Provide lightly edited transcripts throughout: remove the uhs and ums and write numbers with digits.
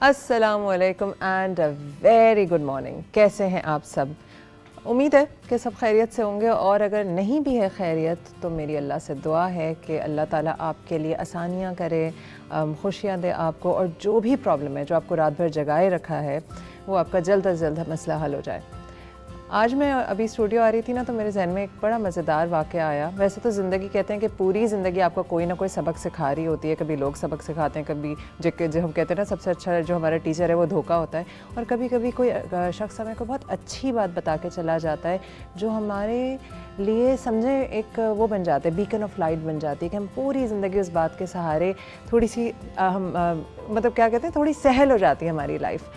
अस्सलामुअलैकुम and a very good morning. कैसे हैं आप सब? उम्मीद है कि सब खैरियत से होंगे, और अगर नहीं भी है खैरियत तो मेरी अल्लाह से दुआ है कि अल्लाह ताला आपके लिए आसानियाँ करे, खुशियाँ दे आपको, और जो भी प्रॉब्लम है जो आपको रात भर जगाए रखा है वो आपका जल्द अज जल्द मसला हल हो जाए। आज मैं अभी स्टूडियो आ रही थी ना, तो मेरे जहन में एक बड़ा मज़ेदार वाक़या आया। वैसे तो ज़िंदगी कहते हैं कि पूरी ज़िंदगी आपको कोई ना कोई सबक सिखा रही होती है। कभी लोग सबक सिखाते हैं, कभी जो हम कहते हैं ना सबसे अच्छा जो हमारा टीचर है वो धोखा होता है, और कभी कभी कोई शख्स हमें को बहुत अच्छी बात बता के चला जाता है जो हमारे लिए समझे एक वो बन जाते हैं, बीकन ऑफ लाइट बन जाती है कि हम पूरी ज़िंदगी उस बात के सहारे थोड़ी सी मतलब क्या कहते हैं, थोड़ी सहल हो जाती है हमारी लाइफ।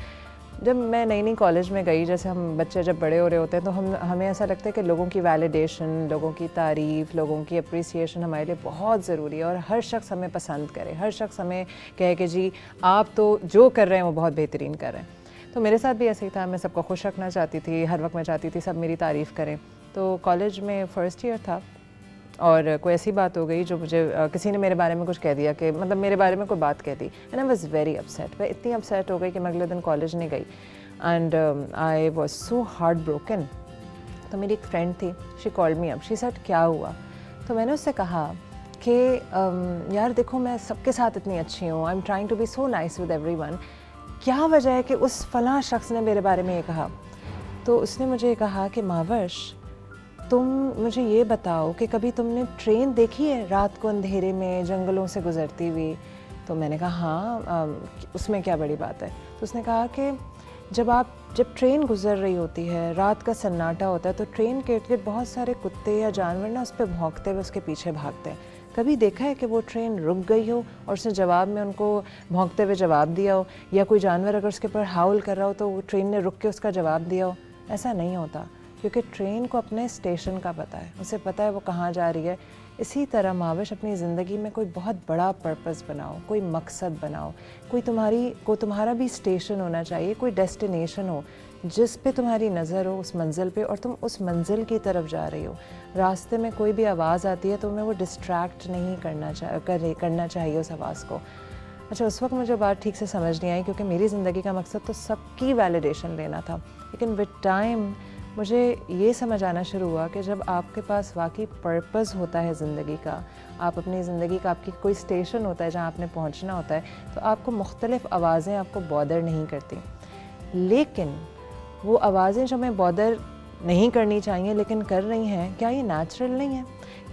जब मैं नई नई कॉलेज में गई, जैसे हम बच्चे जब बड़े हो रहे होते हैं तो हमें ऐसा लगता है कि लोगों की वैलिडेशन, लोगों की तारीफ़, लोगों की अप्रिसिएशन हमारे लिए बहुत ज़रूरी है, और हर शख्स हमें पसंद करे, हर शख्स हमें कहे कि जी आप तो जो कर रहे हैं वो बहुत बेहतरीन कर रहे हैं। तो मेरे साथ भी ऐसे ही था, मैं सबको खुश रखना चाहती थी, हर वक्त मैं चाहती थी सब मेरी तारीफ़ करें। तो कॉलेज में फ़र्स्ट ईयर था और कोई ऐसी बात हो गई जो मुझे किसी ने मेरे बारे में कुछ कह दिया, कि मतलब मेरे बारे में कोई बात कह दी, and I was very upset. मैं इतनी अपसेट हो गई कि मैं अगले दिन कॉलेज नहीं गई, and I was so heart broken. तो मेरी एक फ्रेंड थी, she called me up, she said क्या हुआ? तो मैंने उससे कहा कि यार देखो, मैं सबके साथ इतनी अच्छी हूँ, I am trying to be so nice with everyone, क्या वजह है कि उस फलां शख्स ने मेरे बारे में ये कहा? तो उसने मुझे कहा कि मावश, तुम मुझे ये बताओ कि कभी तुमने ट्रेन देखी है रात को अंधेरे में जंगलों से गुजरती हुई? तो मैंने कहा हाँ, उसमें क्या बड़ी बात है? तो उसने कहा कि जब ट्रेन गुजर रही होती है, रात का सन्नाटा होता है, तो ट्रेन के इर्द गिर्द बहुत सारे कुत्ते या जानवर ना उस पर भौंकते हुए उसके पीछे भागते हैं। कभी देखा है कि वो ट्रेन रुक गई हो और उसने जवाब में उनको भौंकते हुए जवाब दिया हो, या कोई जानवर अगर उसके ऊपर हाउल कर रहा हो तो वो ट्रेन ने रुक के उसका जवाब दिया हो? ऐसा नहीं होता, क्योंकि ट्रेन को अपने स्टेशन का पता है, उसे पता है वो कहाँ जा रही है। इसी तरह माविश, अपनी ज़िंदगी में कोई बहुत बड़ा पर्पस बनाओ, कोई मकसद बनाओ, तुम्हारा भी स्टेशन होना चाहिए, कोई डेस्टिनेशन हो जिस पे तुम्हारी नज़र हो, उस मंजिल पे, और तुम उस मंजिल की तरफ जा रही हो। रास्ते में कोई भी आवाज़ आती है तो तुम्हें वो डिस्ट्रैक्ट नहीं करना चाहिए उस आवाज़ को। अच्छा, उस वक्त मुझे बात ठीक से समझ नहीं आई, क्योंकि मेरी ज़िंदगी का मकसद तो सबकी वैलिडेशन लेना था। लेकिन विद टाइम मुझे ये समझ आना शुरू हुआ कि जब आपके पास वाकई पर्पस होता है ज़िंदगी का, आप अपनी ज़िंदगी का, आपकी कोई स्टेशन होता है जहाँ आपने पहुँचना होता है, तो आपको मुख्तलिफ़ आवाज़ें आपको बॉदर नहीं करती। लेकिन वो आवाज़ें जो हमें बॉदर नहीं करनी चाहिए लेकिन कर रही हैं, क्या ये नेचुरल नहीं है?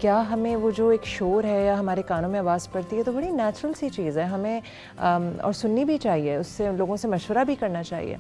क्या हमें वो जो एक शोर है या हमारे कानों में आवाज़ पड़ती है, तो बड़ी नेचुरल सी चीज़ है, हमें और सुननी भी चाहिए, उससे लोगों से मशवरा भी करना चाहिए।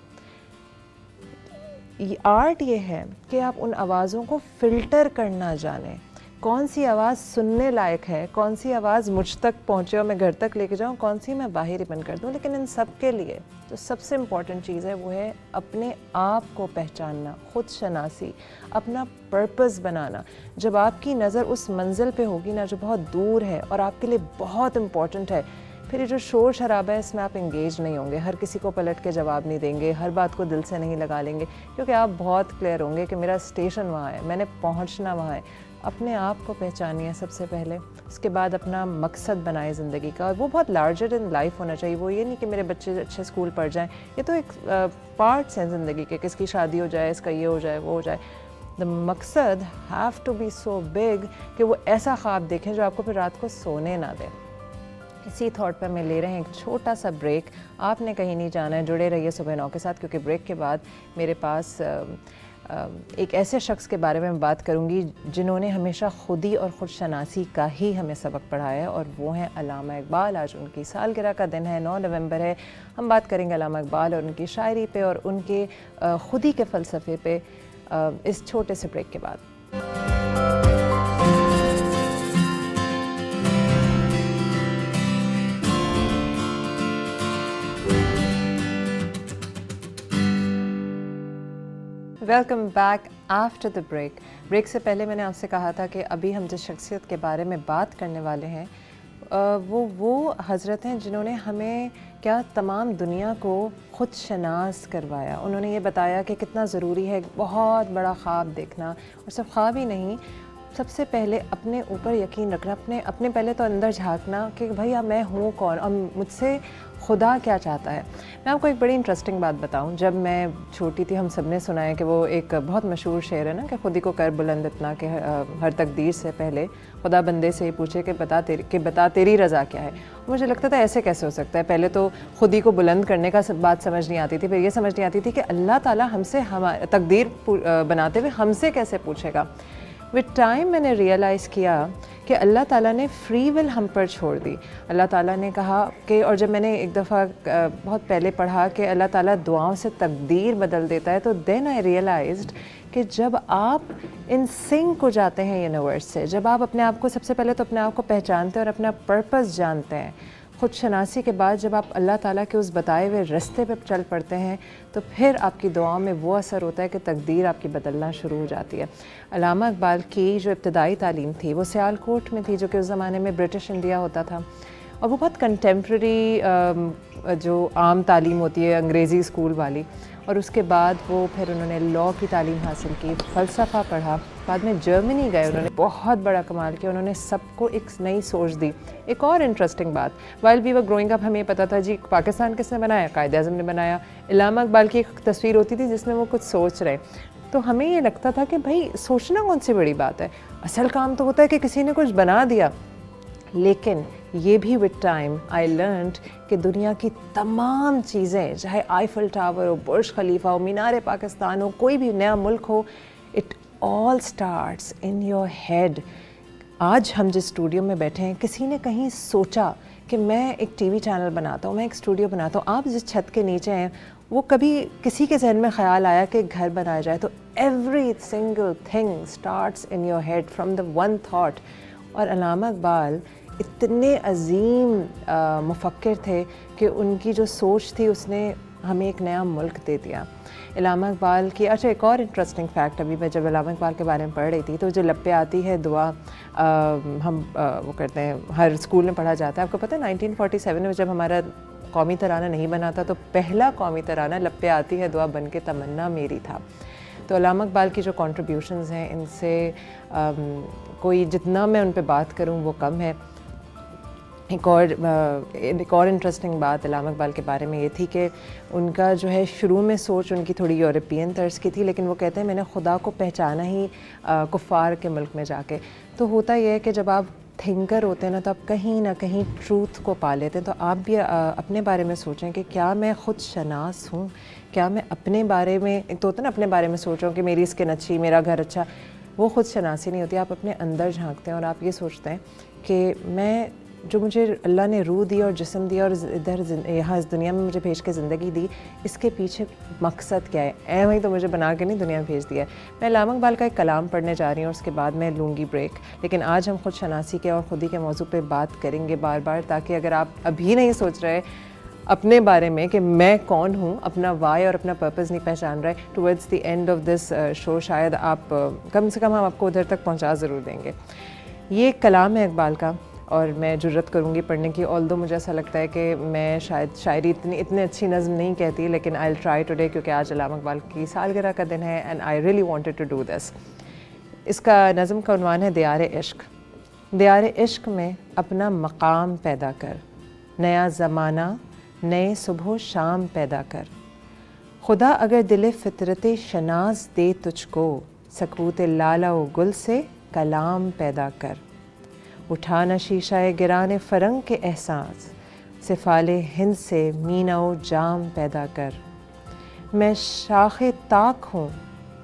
आर्ट ये है कि आप उन आवाज़ों को फ़िल्टर करना जानें, कौन सी आवाज़ सुनने लायक है, कौन सी आवाज़ मुझ तक पहुँचे और मैं घर तक लेके जाऊँ, कौन सी मैं बाहर ही बंद कर दूँ। लेकिन इन सब के लिए जो सबसे इम्पॉर्टेंट चीज़ है वो है अपने आप को पहचानना, खुद शनासी, अपना पर्पस बनाना। जब आपकी नज़र उस मंजिल पे होगी ना जो बहुत दूर है और आपके लिए बहुत इम्पॉर्टेंट है, फिर ये जो शोर शराबा है इसमें आप इंगेज नहीं होंगे, हर किसी को पलट के जवाब नहीं देंगे, हर बात को दिल से नहीं लगा लेंगे, क्योंकि आप बहुत क्लियर होंगे कि मेरा स्टेशन वहाँ है, मैंने पहुँचना वहाँ है। अपने आप को पहचानिए सबसे पहले, उसके बाद अपना मकसद बनाए ज़िंदगी का, और वो बहुत लार्जर इन लाइफ होना चाहिए। वो ये नहीं कि मेरे बच्चे अच्छे स्कूल पढ़ जाएँ, ये तो एक पार्ट्स हैं ज़िंदगी के, किसकी शादी हो जाए, इसका ये हो जाए, वो हो जाए। द मकसद have to be so big कि वो ऐसा ख्वाब देखें जो आपको फिर रात को सोने ना दे। इसी थॉट पर मैं ले रहे हैं एक छोटा सा ब्रेक। आपने कहीं नहीं जाना है, जुड़े रहिए सुबह 9 के साथ, क्योंकि ब्रेक के बाद मेरे पास एक ऐसे शख्स के बारे में बात करूंगी जिन्होंने हमेशा खुदी और ख़ुद शनासी का ही हमें सबक पढ़ाया है, और वो हैं अल्लामा इकबाल। आज उनकी सालगिरह का दिन है, 9 नवंबर है। हम बात करेंगे अल्लामा इकबाल और उनकी शायरी पे और उनके खुदी के फ़लसफ़े पे इस छोटे से ब्रेक के बाद। Welcome back after the break. Break से पहले मैंने आपसे कहा था कि अभी हम जिस शख्सियत के बारे में बात करने वाले हैं वो हज़रत हैं जिन्होंने हमें क्या तमाम दुनिया को ख़ुद शनास करवाया। उन्होंने ये बताया कि कितना ज़रूरी है एक बहुत बड़ा ख्वाब देखना, और सिर्फ ख्वाब ही नहीं, सबसे पहले अपने ऊपर यकीन रखना, अपने अपने पहले तो अंदर झांकना कि भैया मैं हूँ कौन और मुझसे खुदा क्या चाहता है। मैं आपको एक बड़ी इंटरेस्टिंग बात बताऊं, जब मैं छोटी थी हम सब ने सुना है कि वो एक बहुत मशहूर शेर है ना कि खुद ही को कर बुलंद इतना कि हर तकदीर से पहले खुदा बंदे से पूछे कि बता तेरी रज़ा क्या है। मुझे लगता था ऐसे कैसे हो सकता है, पहले तो खुद ही को बुलंद करने का बात समझ नहीं आती थी, फिर ये समझ नहीं आती थी कि अल्लाह ताला हमसे हमारी तकदीर बनाते हुए हमसे कैसे पूछेगा। विद टाइम मैंने रियलाइज़ किया कि अल्लाह ताला ने फ्री विल हम पर छोड़ दी। अल्लाह ताला ने कहा कि, और जब मैंने एक दफ़ा बहुत पहले पढ़ा कि अल्लाह ताला दुआओं से तकदीर बदल देता है, तो देन आई रियलाइज्ड कि जब आप इन सिंक हो जाते हैं यूनिवर्स से, जब आप अपने आप को सबसे पहले तो अपने आप को पहचानते हैं और अपना पर्पस जानते हैं, खुद शनासी के बाद जब आप अल्लाह ताला के उस बताए हुए रास्ते पे चल पड़ते हैं, तो फिर आपकी दुआओं में वो असर होता है कि तकदीर आपकी बदलना शुरू हो जाती है। अल्लामा इकबाल की जो इब्तदाई तालीम थी वो सियालकोट में थी, जो कि उस ज़माने में ब्रिटिश इंडिया होता था, और वो बहुत कंटेम्प्रेरी जो आम तालीम होती है अंग्रेज़ी स्कूल वाली, और उसके बाद वो फिर उन्होंने लॉ की तालीम हासिल की, फ़लसफ़ा पढ़ा, बाद में जर्मनी गए, उन्होंने बहुत बड़ा कमाल किया, उन्होंने सबको एक नई सोच दी। एक और इंटरेस्टिंग बात, while we were growing up हमें पता था जी पाकिस्तान किसने बनाया, कायद आज़म ने बनाया। अल्लामा इकबाल की एक तस्वीर होती थी जिसमें वो कुछ सोच रहे, तो हमें ये लगता था कि भाई सोचना कौन सी बड़ी बात है, असल काम तो होता है कि किसी ने कुछ बना दिया। लेकिन ये भी विद टाइम आई लर्नड कि दुनिया की तमाम चीज़ें, चाहे आईफल टावर हो, बुर्ज खलीफा हो, मीनार पाकिस्तान हो, कोई भी नया मुल्क हो, it all starts in your head. आज हम जिस स्टूडियो में बैठे हैं, किसी ने कहीं सोचा कि मैं एक टीवी चैनल बनाता हूँ, मैं एक स्टूडियो बनाता हूँ, आप जिस छत के नीचे हैं वो कभी किसी के जहन में ख़्याल आया कि घर बनाया जाए, तो every single thing starts in your head from the one thought. और अल्लामा इकबाल इतने अजीम मुफक्किर थे कि उनकी जो सोच थी उसने हमें एक नया मुल्क दे दिया। अल्लामा इकबाल की अच्छा एक और इंटरेस्टिंग फैक्ट, अभी मैं जब अल्लामा इकबाल के बारे में पढ़ रही थी, तो जो लप पे आती है दुआ हम वो करते हैं, हर स्कूल में पढ़ा जाता है। आपको पता है 1947 में जब हमारा कौमी तराना नहीं बना था, तो पहला कौमी तराना लप पे आती है दुआ बन के तमन्ना मेरी था। तो अल्लामा इकबाल की जो कॉन्ट्रीब्यूशंस हैं, इनसे कोई जितना मैं उन पे बात करूं वो कम है। एक और इंटरेस्टिंग बात अल्लामा इकबाल के बारे में ये थी कि उनका जो है शुरू में सोच उनकी थोड़ी यूरोपियन तर्ज की थी, लेकिन वो कहते हैं मैंने खुदा को पहचाना ही कुफ़ार के मुल्क में जाके। तो होता यह है कि जब आप थिंकर होते हैं ना, तो आप कहीं ना कहीं ट्रूथ को पा लेते हैं। तो आप भी अपने बारे में सोचें कि क्या मैं ख़ुद शनास हूँ, क्या मैं अपने बारे में, एक तो होता है ना अपने बारे में सोच रहा हूँ कि मेरी स्किन अच्छी, मेरा घर अच्छा, वो ख़ुद शनासी नहीं होती। आप अपने अंदर झांकते हैं और आप ये सोचते हैं कि मैं, जो मुझे अल्लाह ने रूह दी और जिस्म दिया और इधर यहाँ इस दुनिया में मुझे भेज के ज़िंदगी दी, इसके पीछे मकसद क्या है। ऐ ही तो मुझे बना के नहीं दुनिया में भेज दिया है। मैं अल्लामा इकबाल का एक कलाम पढ़ने जा रही हूँ, उसके बाद मैं लूँगी ब्रेक। लेकिन आज हम खुद शनासी के और खुदी के मौजू पे बात करेंगे बार बार, ताकि अगर आप अभी नहीं सोच रहे अपने बारे में कि मैं कौन हूँ, अपना वाई और अपना पर्पस नहीं पहचान रहे, towards the end of this show शायद आप कम से कम हम आपको उधर तक पहुँचा ज़रूर देंगे। ये कलाम है इकबाल का, और मैं जुर्रत करूँगी पढ़ने की, ऑल्दो मुझे ऐसा लगता है कि मैं शायद शायरी इतनी अच्छी नज़्म नहीं कहती, लेकिन आई विल ट्राई टुडे, क्योंकि आज अल्लामा इकबाल की सालगिरह का दिन है and I really wanted to do this. इसका नज़्म का उन्वान है दियार इश्क। दियार इश्क में अपना मकाम पैदा कर, नया ज़माना नए सुबह शाम पैदा कर। खुदा अगर दिल फितरत शनाज दे तुझको, सकूत लाला व गुल से कलाम पैदा कर। उठाना शीशाए गिराने फ़रंग के एहसास, सिफ़ाले हिंद से मीना व जाम पैदा कर। मैं शाखे ताक हूँ,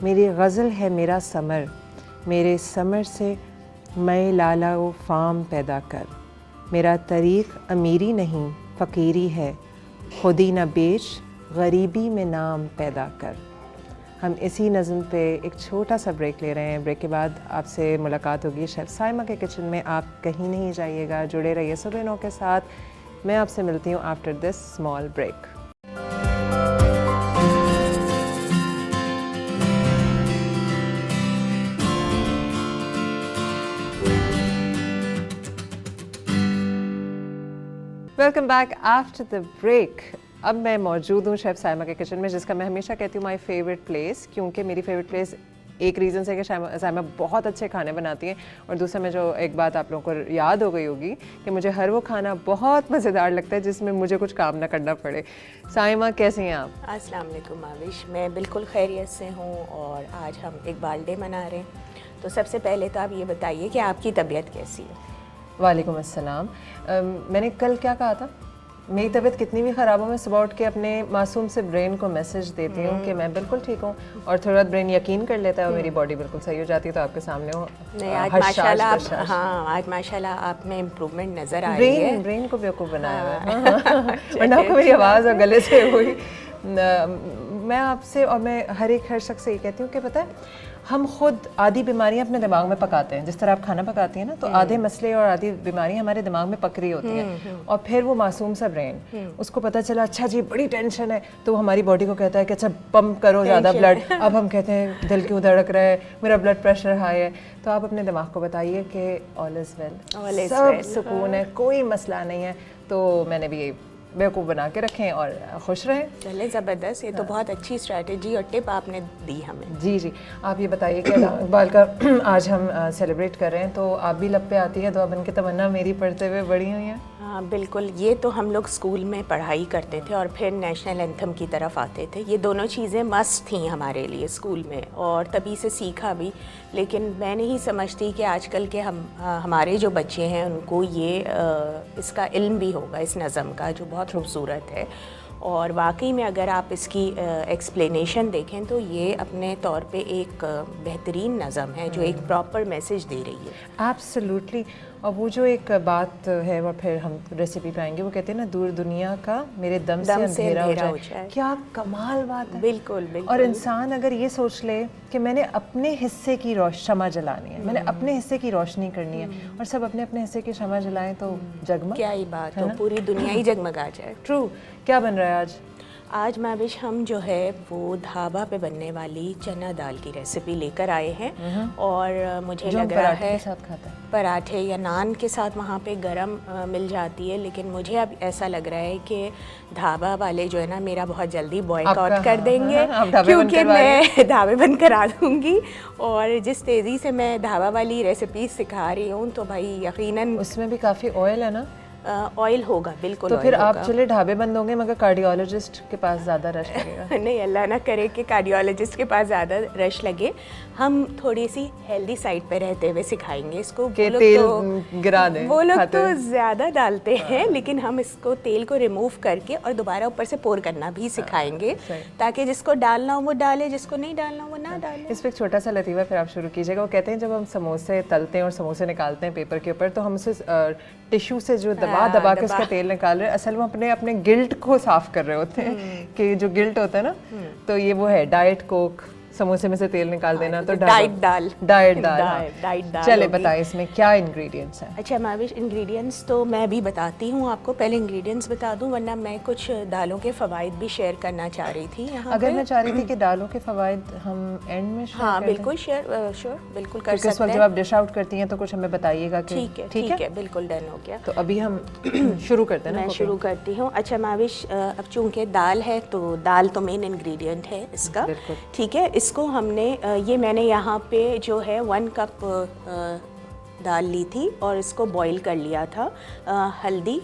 मेरी गज़ल है मेरा समर, मेरे समर से मैं लाला व फ़ाम पैदा कर। मेरा तरीक़ अमीरी नहीं फ़कीरी है, खुदी न बेच गरीबी में नाम पैदा कर। हम इसी नज़म पे एक छोटा सा ब्रेक ले रहे हैं। ब्रेक के बाद आपसे मुलाकात होगी शेफ़ साइमा के किचन में। आप कहीं नहीं जाइएगा, जुड़े रहिए सुबह 9 के साथ। मैं आपसे मिलती हूँ after this small break. Welcome back after the break. अब मैं मौजूद हूँ शेफ़ साइमा के किचन में, जिसका मैं हमेशा कहती हूँ माई फेवरेट प्लेस, क्योंकि मेरी फेवरेट प्लेस एक रीज़न से कि साइमा बहुत अच्छे खाने बनाती हैं, और दूसरा में जो एक बात आप लोगों को याद हो गई होगी कि मुझे हर वो खाना बहुत मज़ेदार लगता है जिसमें मुझे कुछ काम ना करना पड़े। साइमा कैसी हैं आप? अस्सलाम वालेकुम आविश, मैं बिल्कुल खैरियत से हूँ और आज हम इकबाल डे मना रहे हैं। तो सबसे पहले तो आप ये बताइए कि आपकी तबीयत कैसी है? वालेकुम अस्सलाम। मैंने कल क्या कहा था, मेरी तबीयत कितनी भी ख़राब हो मैं सुबह उठ के अपने मासूम से ब्रेन को मैसेज देती हूँ कि मैं बिल्कुल ठीक हूँ, और थोड़ा ब्रेन यकीन कर लेता है और मेरी बॉडी बिल्कुल सही हो जाती है। तो आपके सामने हो नहीं, आज माशाल्लाह आज माशाल्लाह आप में इम्प्रूवमेंट नज़र आ रही है। ब्रेन को बेवकूफ़ बनाया हुआ है, वरना आपको मेरी आवाज़ और गले से हुई। मैं आपसे और मैं हर शख्स से ये कहती हूँ कि पता है, हम खुद आधी बीमारियां अपने दिमाग में पकाते हैं। जिस तरह आप खाना पकाती हैं ना, तो आधे मसले और आधी बीमारियां हमारे दिमाग में पक रही होती हैं, और फिर वो मासूम सा ब्रेन, उसको पता चला अच्छा जी बड़ी टेंशन है, तो वो हमारी बॉडी को कहता है कि अच्छा पंप करो ज़्यादा ब्लड। अब हम कहते हैं दिल क्यों धड़क रहा है, मेरा ब्लड प्रेशर हाई है। तो आप अपने दिमाग को बताइए कि ऑल इज़ वेल, सब सुकून है, कोई मसला नहीं है। तो मैंने भी बेवकूफ़ बना के रखें और खुश रहें। चले ज़बरदस्त, ये तो बहुत अच्छी स्ट्रैटेजी और टिप आपने दी हमें। जी जी, आप ये बताइए कि इकबाल का आज हम सेलिब्रेट कर रहे हैं, तो आप भी लब पे आती है, तो अब इनकी तमन्ना मेरी पढ़ते हुए बड़ी हुई हैं। हाँ बिल्कुल, ये तो हम लोग स्कूल में पढ़ाई करते थे और फिर नेशनल एंथम की तरफ आते थे। ये दोनों चीज़ें मस्ट थी हमारे लिए स्कूल में, और तभी से सीखा भी। लेकिन मैं नहीं समझती कि आजकल के हमारे जो बच्चे हैं उनको ये इसका इल्म भी होगा, इस नज़म का जो बहुत खूबसूरत है। और वाकई में अगर आप इसकी एक्सप्लेनेशन देखें तो ये अपने तौर पे एक बेहतरीन नज़म है जो एक प्रॉपर मैसेज दे रही है। एब्सोल्युटली। और वो जो एक बात है, और फिर हम रेसिपी पे आएंगे, वो कहते हैं ना, दूर दुनिया का मेरे दम से अंधेरा हो जाए। क्या कमाल बात है। बिल्कुल बिल्कुल। और इंसान अगर ये सोच ले कि मैंने अपने हिस्से की शमा जलानी है, मैंने अपने हिस्से की रोशनी करनी है, और सब अपने अपने हिस्से की शमा जलाएं, तो जगमग क्या ही बात हो, पूरी दुनिया ही जगमगा जाए। ट्रू। क्या बन रहा है आज? आज माविश हम जो है वो ढाबा पे बनने वाली चना दाल की रेसिपी लेकर आए हैं, और मुझे लग रहा है के साथ खाता है, पराठे या नान के साथ वहाँ पे गरम मिल जाती है। लेकिन मुझे अब ऐसा लग रहा है कि ढाबा वाले जो है ना मेरा बहुत जल्दी बॉयकॉट कर देंगे, क्योंकि मैं ढाबे बंद करा दूँगी। और जिस तेज़ी से मैं ढाबा वाली रेसिपी सिखा रही हूँ, तो भाई यकीनन उसमें भी काफ़ी ऑयल है ना। ऑयल होगा, बिल्कुल। तो फिर आप चले ढाबे बंद होंगे, मगर कार्डियोलॉजिस्ट के पास ज़्यादा रश लगेगा। नहीं, अल्लाह ना करे कि कार्डियोलॉजिस्ट के पास ज़्यादा रश लगे। हम थोड़ी सी हेल्दी साइड पे रहते हुए सिखाएंगे इसको। तेल तो गिरा दें, वो लोग तो ज़्यादा डालते हैं, लेकिन हम इसको तेल को रिमूव करके और दोबारा ऊपर से पोर करना भी सिखाएंगे, ताकि जिसको डालना हो वो डाले, जिसको नहीं डालना हो वो ना डाले। इस पर एक छोटा सा लतीफ़ा फिर आप शुरू कीजिएगा। वो कहते हैं जब हम समोसे तलते हैं और समोसे निकालते हैं पेपर के ऊपर, तो हम उसे टिश्यू से जो दबा के उसका तेल निकाल रहे हैं, असल में अपने गिल्ट को साफ कर रहे होते हैं, कि जो गिल्ट होता है ना, तो ये वो है डाइट कोक, समोसे में से तेल निकाल देना, तो डाइट दाल। चले बताइए इसमें क्या इंग्रेडिएंट्स हैं? अच्छा माविश, इंग्रेडिएंट्स तो मैं भी बताती हूँ आपको। पहले इंग्रेडिएंट्स बता दूँ, वरना मैं कुछ दालों के फ़वाइद भी शेयर करना चाह रही थी यहाँ। अगर मैं चाह रही थी कि दालों के फ़वाइद हम एंड में शेयर हाँ बिल्कुल श्योर बिल्कुल कर सकते हैं। इस वक्त जब आप डिश आउट करती हैं तो कुछ हमें बताइएगा कि ठीक है, बिल्कुल डन हो गया। तो अभी हम शुरू करते हैं ना। मैं शुरू करती हूँ। अच्छा माविश, अब चूँकि दाल है तो दाल तो मेन इंग्रेडिएंट है इसका, ठीक है। इसको हमने ये मैंने यहाँ पे जो है 1 कप दाल ली थी और इसको बॉईल कर लिया था। हल्दी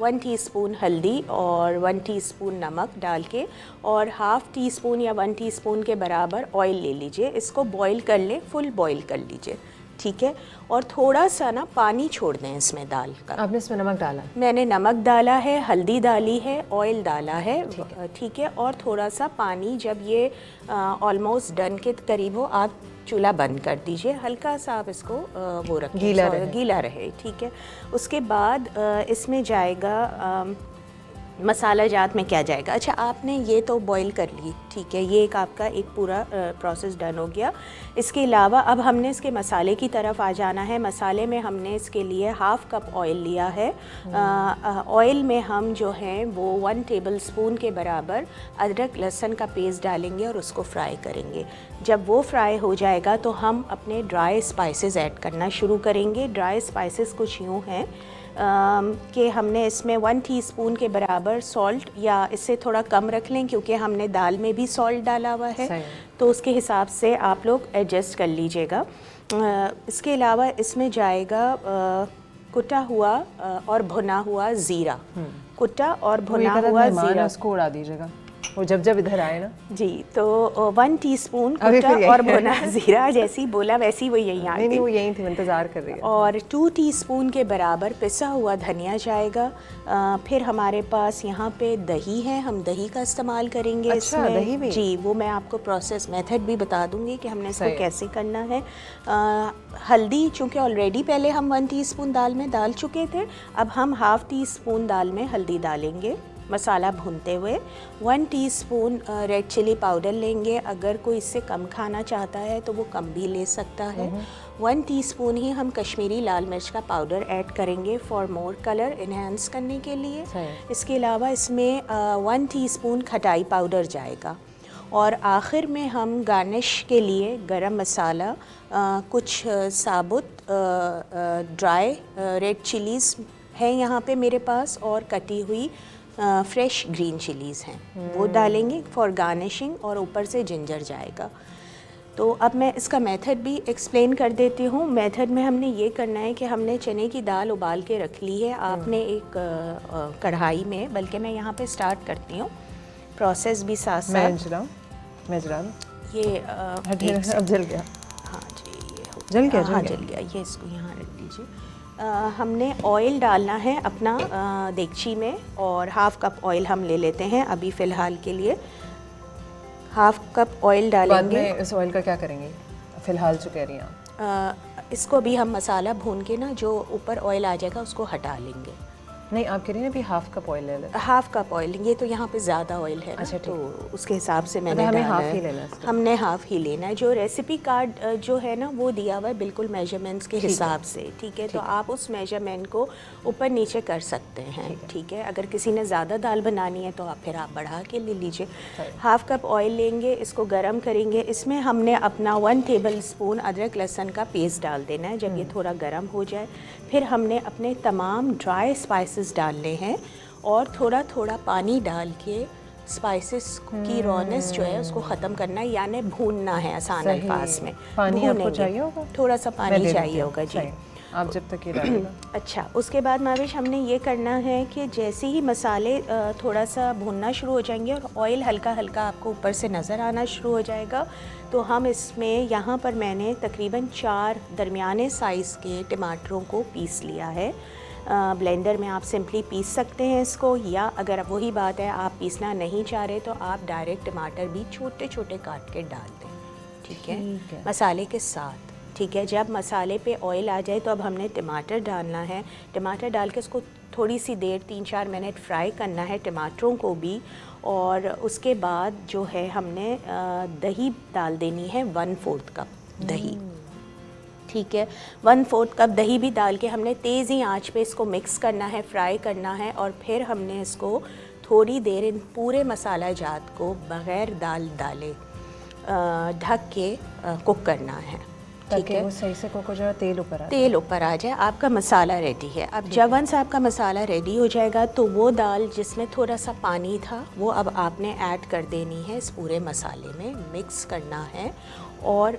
1 टीस्पून हल्दी और 1 टीस्पून नमक डाल के, और हाफ़ टी स्पून या 1 टीस्पून के बराबर ऑयल ले लीजिए। इसको बॉईल कर ले, फुल बॉईल कर लीजिए, ठीक है। और थोड़ा सा ना पानी छोड़ दें इसमें दाल का। आपने इसमें नमक डाला? मैंने नमक डाला है, हल्दी डाली है, ऑयल डाला है, ठीक है। और थोड़ा सा पानी, जब ये ऑलमोस्ट डन के करीब हो, आप चूल्हा बंद कर दीजिए। हल्का सा आप इसको वो रखें, गीला रहे, ठीक है। उसके बाद इसमें जाएगा मसाला जात में क्या जाएगा। अच्छा, आपने ये तो बॉईल कर ली, ठीक है, ये एक आपका एक पूरा प्रोसेस डन हो गया। इसके अलावा अब हमने इसके मसाले की तरफ आ जाना है। मसाले में हमने इसके लिए हाफ़ कप ऑयल लिया है। ऑयल में हम जो हैं वो 1 टेबलस्पून के बराबर अदरक लहसुन का पेस्ट डालेंगे और उसको फ्राई करेंगे। जब वो फ्राई हो जाएगा तो हम अपने ड्राई स्पाइसेस ऐड करना शुरू करेंगे। ड्राई स्पाइसेस कुछ यूँ हैं, कि हमने इसमें 1 टीस्पून के बराबर सॉल्ट, या इससे थोड़ा कम रख लें क्योंकि हमने दाल में भी सॉल्ट डाला हुआ है, तो उसके हिसाब से आप लोग एडजस्ट कर लीजिएगा। इसके अलावा इसमें जाएगा कुटा हुआ और भुना हुआ ज़ीरा, कुटा और भुना हुआ ज़ीरा। उसको उड़ा दीजिएगा वो जब इधर आए ना जी। तो 1 टीस्पून कुटा और भुना ज़ीरा, जैसी बोला वैसी वो यहीं आ गई। नहीं वो यहीं थी, इंतज़ार कर रही है। और 2 टीस्पून के बराबर पिसा हुआ धनिया जाएगा। फिर हमारे पास यहाँ पे दही है, हम दही का इस्तेमाल करेंगे। अच्छा, इसमें दही भी? जी, वो मैं आपको प्रोसेस मेथड भी बता दूंगी कि हमने इसको कैसे करना है। हल्दी, चूँकि ऑलरेडी पहले हम 1 टीस्पून दाल में डाल चुके थे, अब हम 1/2 टीस्पून दाल में हल्दी डालेंगे मसाला भूनते हुए। 1 टीस्पून रेड चिली पाउडर लेंगे, अगर कोई इससे कम खाना चाहता है तो वो कम भी ले सकता है। 1 टीस्पून ही हम कश्मीरी लाल मिर्च का पाउडर ऐड करेंगे फॉर मोर कलर इन्हेंस करने के लिए। इसके अलावा इसमें 1 टीस्पून खटाई पाउडर जाएगा। और आखिर में हम गार्निश के लिए गरम मसाला, कुछ साबुत ड्राई रेड चिलीज़ हैं यहाँ पे मेरे पास, और कटी हुई फ्रेश ग्रीन चिलीज़ हैं, वो डालेंगे फॉर गार्निशिंग, और ऊपर से जिंजर जाएगा। तो अब मैं इसका मेथड भी एक्सप्लेन कर देती हूँ। मेथड में हमने ये करना है कि हमने चने की दाल उबाल के रख ली है। आपने एक कढ़ाई में, बल्कि मैं यहाँ पे स्टार्ट करती हूँ, प्रोसेस भी साथ साथ मैं जला ये अब जल गया। हाँ जी, ये जल गया, हाँ जल गया। ये इसको यहाँ रख दीजिए। हमने ऑयल डालना है अपना देगची में, और 1/2 कप ऑयल हम ले लेते हैं अभी फ़िलहाल के लिए। 1/2 कप ऑयल डालेंगे। बाद में इस ऑयल का क्या करेंगे फ़िलहाल जो कह रही हैं आप? इसको भी हम मसाला भून के ना, जो ऊपर ऑयल आ जाएगा उसको हटा लेंगे। नहीं, आप कह रही हैं अभी 1/2 कप ऑयल ले लें। 1/2 कप ऑयल, ये तो यहाँ पे ज़्यादा ऑयल है। अच्छा, तो उसके हिसाब से मैंने हमें डाला 1/2 है। ही लेना है इसका। हमने 1/2 ही लेना है। जो रेसिपी कार्ड जो है ना, वो दिया हुआ है बिल्कुल मेजरमेंट्स के हिसाब से, ठीक है। तो आप उस मेजरमेंट को ऊपर नीचे कर सकते हैं, ठीक है। अगर किसी ने ज़्यादा दाल बनानी है तो आप फिर आप बढ़ा के ले लीजिए। 1/2 कप ऑयल लेंगे, इसको गर्म करेंगे। इसमें हमने अपना 1 टेबल स्पून अदरक लहसुन का पेस्ट डाल देना है। जब ये थोड़ा गर्म हो जाए, फिर हमने अपने तमाम ड्राई स्पाइसेस डालने हैं, और थोड़ा थोड़ा पानी डाल के स्पाइसेस की रॉनेस जो है उसको ख़त्म करना है, यानी भूनना है आसान अल्फाज में। पानी आपको चाहिए होगा? थोड़ा सा पानी चाहिए होगा जी। आप जब तक ये डालेगा। अच्छा, उसके बाद माविश हमने ये करना है कि जैसे ही मसाले थोड़ा सा भुनना शुरू हो जाएंगे और ऑयल हल्का हल्का आपको ऊपर से नज़र आना शुरू हो जाएगा, तो हम इसमें, यहाँ पर मैंने तकरीबन 4 दरमियाने साइज़ के टमाटरों को पीस लिया है। ब्लेंडर में आप सिंपली पीस सकते हैं इसको, या अगर वही बात है आप पीसना नहीं चाह रहे तो आप डायरेक्ट टमाटर भी छोटे छोटे काट के डाल दें, ठीक है, मसाले के साथ, ठीक है। जब मसाले पे ऑयल आ जाए तो अब हमने टमाटर डालना है। टमाटर डाल के उसको थोड़ी सी देर 3-4 मिनट फ्राई करना है टमाटरों को भी, और उसके बाद जो है हमने दही डाल देनी है 1/4 कप दही, ठीक है। 1/4 कप दही भी डाल के हमने तेज़ी आंच पे इसको मिक्स करना है, फ्राई करना है, और फिर हमने इसको थोड़ी देर इन पूरे मसाला जात को बग़ैर दाल डाले ढक के कुक करना है, ठीक है। वो सही से कुक हो जाए, तेल ऊपर आ जाए, आपका मसाला रेडी है। अब जब वंस आपका मसाला रेडी हो जाएगा तो वो दाल जिसमें थोड़ा सा पानी था वो अब आपने ऐड कर देनी है इस पूरे मसाले में, मिक्स करना है, और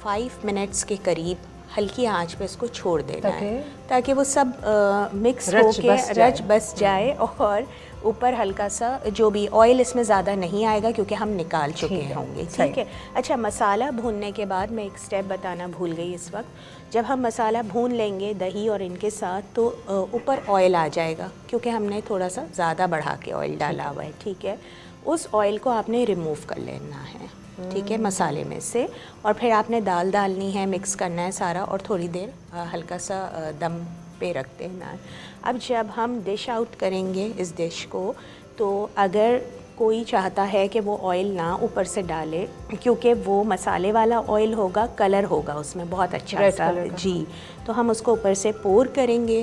5 मिनट्स के करीब हल्की आंच पे इसको छोड़ देना है, ताकि वो सब मिक्स होके रच बस जाए, और ऊपर हल्का सा जो भी ऑयल इसमें ज़्यादा नहीं आएगा क्योंकि हम निकाल चुके होंगे, ठीक है। अच्छा, मसाला भूनने के बाद मैं एक स्टेप बताना भूल गई इस वक्त। जब हम मसाला भून लेंगे दही और इनके साथ, तो ऊपर ऑयल आ जाएगा क्योंकि हमने थोड़ा सा ज़्यादा बढ़ा के ऑयल डाला हुआ है, ठीक है। उस ऑयल को आपने रिमूव कर लेना है, ठीक है, मसाले में से, और फिर आपने दाल डालनी है, मिक्स करना है सारा, और थोड़ी देर हल्का सा दम पे रख देना है। अब जब हम डिश आउट करेंगे इस डिश को, तो अगर कोई चाहता है कि वो ऑयल ना ऊपर से डाले, क्योंकि वो मसाले वाला ऑयल होगा, कलर होगा उसमें बहुत अच्छा Red सा color का। जी। तो हम उसको ऊपर से पोर करेंगे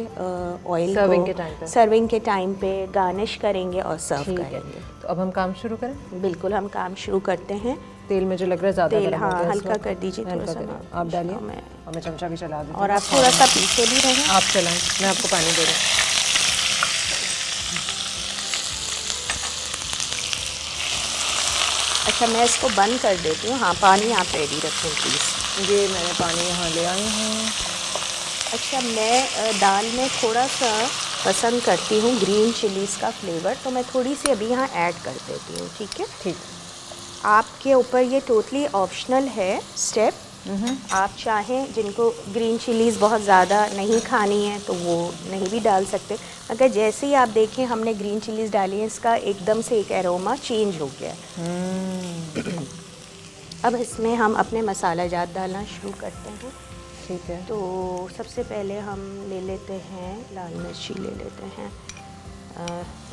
ऑयल Serving को, के time पे। सर्विंग के टाइम पे गार्निश करेंगे और सर्व ठीक है, करेंगे। तो अब हम काम शुरू करें। बिल्कुल, हम काम शुरू करते हैं। तेल में जो लग रहा है ज़्यादा तेल गर्म हो हाँ गया इस हल्का वक्त। कर दीजिए हल्का थोड़ा सा। करिए। आप डालिए, मैं और मैं चमचा भी चला देती और हूँ। आप थोड़ा सा पीछे भी रहें। आप चलाएं, मैं आपको पानी दे रही हूँ। अच्छा, मैं इसको बंद कर देती हूँ। हाँ, पानी आप रेडी रखें प्लीज़। ये मैंने पानी यहाँ ले आई हूँ। अच्छा, मैं दाल में थोड़ा सा पसंद करती हूँ ग्रीन चिलीज़ का फ्लेवर, तो मैं थोड़ी सी अभी यहाँ ऐड कर देती हूँ। ठीक है, ठीक। आपके ऊपर ये टोटली ऑप्शनल है स्टेप। आप चाहें जिनको ग्रीन चिलीज़ बहुत ज़्यादा नहीं खानी है तो वो नहीं भी डाल सकते। अगर जैसे ही आप देखें हमने ग्रीन चिलीज़ डाली है, इसका एकदम से एक एरोमा चेंज हो गया है। अब इसमें हम अपने मसाला जात डालना शुरू करते हैं। ठीक है, तो सबसे पहले हम ले लेते हैं लाल मिर्ची, ले लेते हैं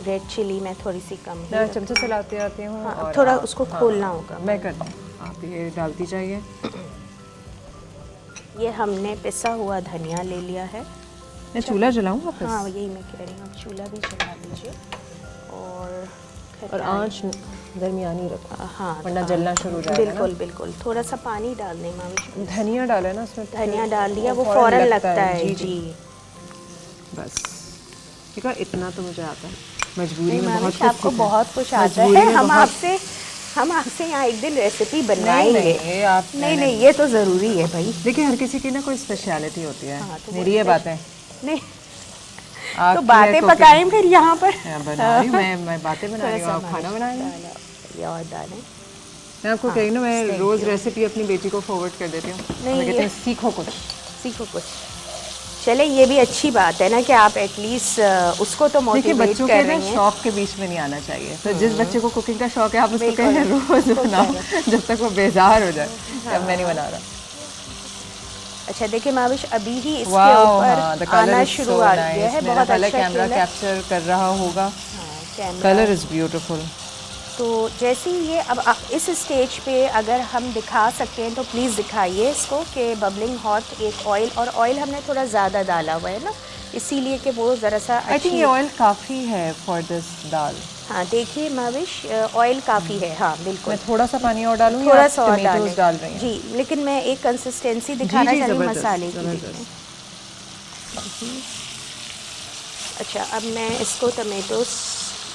रेड चिली में थोड़ी सी कम ही मैं चमचे चलाती आती हूँ। हाँ, और थोड़ा आप- उसको हाँ, खोलना होगा। मैं करती हूँ, आप ये डालती जाइए। ये हमने पिसा हुआ धनिया ले लिया है। मैं चूल्हा जलाऊँ वापस? हाँ, यही मैं कह रही हूँ, आप चूल्हा भी जला लीजिए और और आँच दरमियानी रखो, हाँ, वरना जलना शुरू हो जाएगा ना। बिल्कुल बिल्कुल। थोड़ा सा पानी डाल दें मावी। धनिया डाला है ना उसमें, तो धनिया फिर डाल दिया, वो फ़ौरन फ़ौरन लगता है। जी बस ठीक है, इतना तो मुझे आता है। मजबूरी नहीं में बहुत माविश, कुछ आपको सीखा है। बहुत कुछ आता मजबूरी है। में बहुत- हम आपसे यहाँ एक दिन रेसिपी बनवाएंगे। नहीं, आप नहीं, ये तो ज़रूरी है भाई। देखिए, हर किसी की ना कोई स्पेशलिटी होती है। हाँ, तो मेरी ये बातें नहीं आपकी तो है बातें cooking। पकाएं फिर यहाँ पर। बना रही हूँ मैं बातें बना रही हूँ, आप खाना बना रही हैं। ये और डालें। मैं आपको कही ना, मैं thank रोज़ you। रेसिपी अपनी बेटी को फॉरवर्ड कर देती हूँ। नहीं, मैं कहती ये- हूँ सीखो कुछ। सीखो कुछ। चले, ये भी अच्छी बात है ना कि आप एटलीस्ट उसको तो देखिए, मोटिवेट बच्चों कर के ना रही हैं। शौक के बीच में नहीं आना चाहिए। तो जिस बच्चे को कुकिंग का शौक है, आप उसको बिल्कुल। कहें रोज़ बनाओ जब तक वो बेजार हो जाए। अब मैं नहीं बना रहा। अच्छा देखिए माविश, अभी ही इसके वाओ, ऊपर हाँ, the आना color is शुरू so आ nice। गया है। मेरा बहुत पहले अच्छा कैमरा कलर। कैप्चर कर रहा होगा। हाँ, कैमरा। Colour is beautiful. तो जैसे ही ये अब इस स्टेज पे अगर हम दिखा सकते हैं तो प्लीज़ दिखाइए इसको कि बबलिंग हॉट एक ऑयल, और ऑयल हमने थोड़ा ज़्यादा डाला हुआ है ना, इसीलिए कि वो ज़रा सा आई थिंक अच्छी। ये ऑयल काफ़ी है फॉर दिस दाल। हाँ देखिए माविश, ऑयल काफ़ी है। हाँ बिल्कुल, मैं थोड़ा सा पानी और डालूँ या थोड़ा आप सा और टमेटोज डाल रही हैं? जी, लेकिन मैं एक कंसिस्टेंसी दिखाना चाह रही हूँ मसाले की। ज़बरदस्त। अच्छा, अब मैं इसको टमेटोस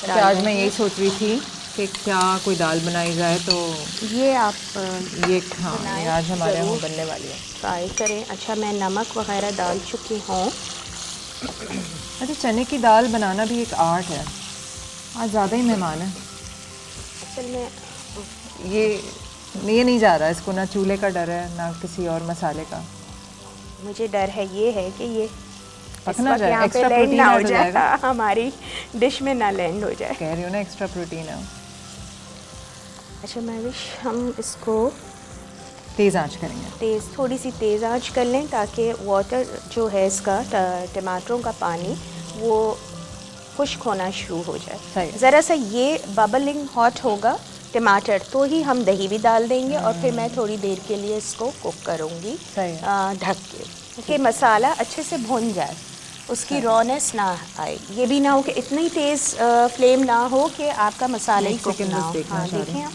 कि आज मैं यही सोच रही थी कि क्या कोई दाल बनाई जाए, तो ये आप ये हाँ, ये आज हमारे यहाँ ज़रूर बनने वाली है। ट्राई करें। अच्छा, मैं नमक वगैरह डाल चुकी हूँ। अच्छा, चने की दाल बनाना भी एक आर्ट है। आज ज़्यादा ही मेहमान है। असल में ये नहीं जा रहा, इसको ना चूल्हे का डर है ना किसी और मसाले का। मुझे डर है ये है कि ये पकना जाए, यहाँ पे एक्स्ट्रा लैंड प्रोटीन ना हो ऐड हो जाए, जाएगा। हमारी डिश में ना लैंड हो जाए। कह रही हूँ ना, एक्स्ट्रा प्रोटीन है। अच्छा मैविश, हम इसको तेज़ आंच करेंगे। थोड़ी सी तेज़ आंच कर लें ताकि वाटर जो है इसका टमाटरों का पानी वो खुश्क होना शुरू हो सही जाए। है। ज़रा सा ये बबलिंग हॉट होगा टमाटर, तो ही हम दही भी डाल देंगे और फिर मैं थोड़ी देर के लिए इसको कुक करूँगी सही है। ढक के, कि मसाला अच्छे से भुन जाए, उसकी रॉनेस ना आए। ये भी ना हो कि इतनी तेज़ फ्लेम ना हो कि आपका मसाला ही कुक ना हो। हाँ देखें आप।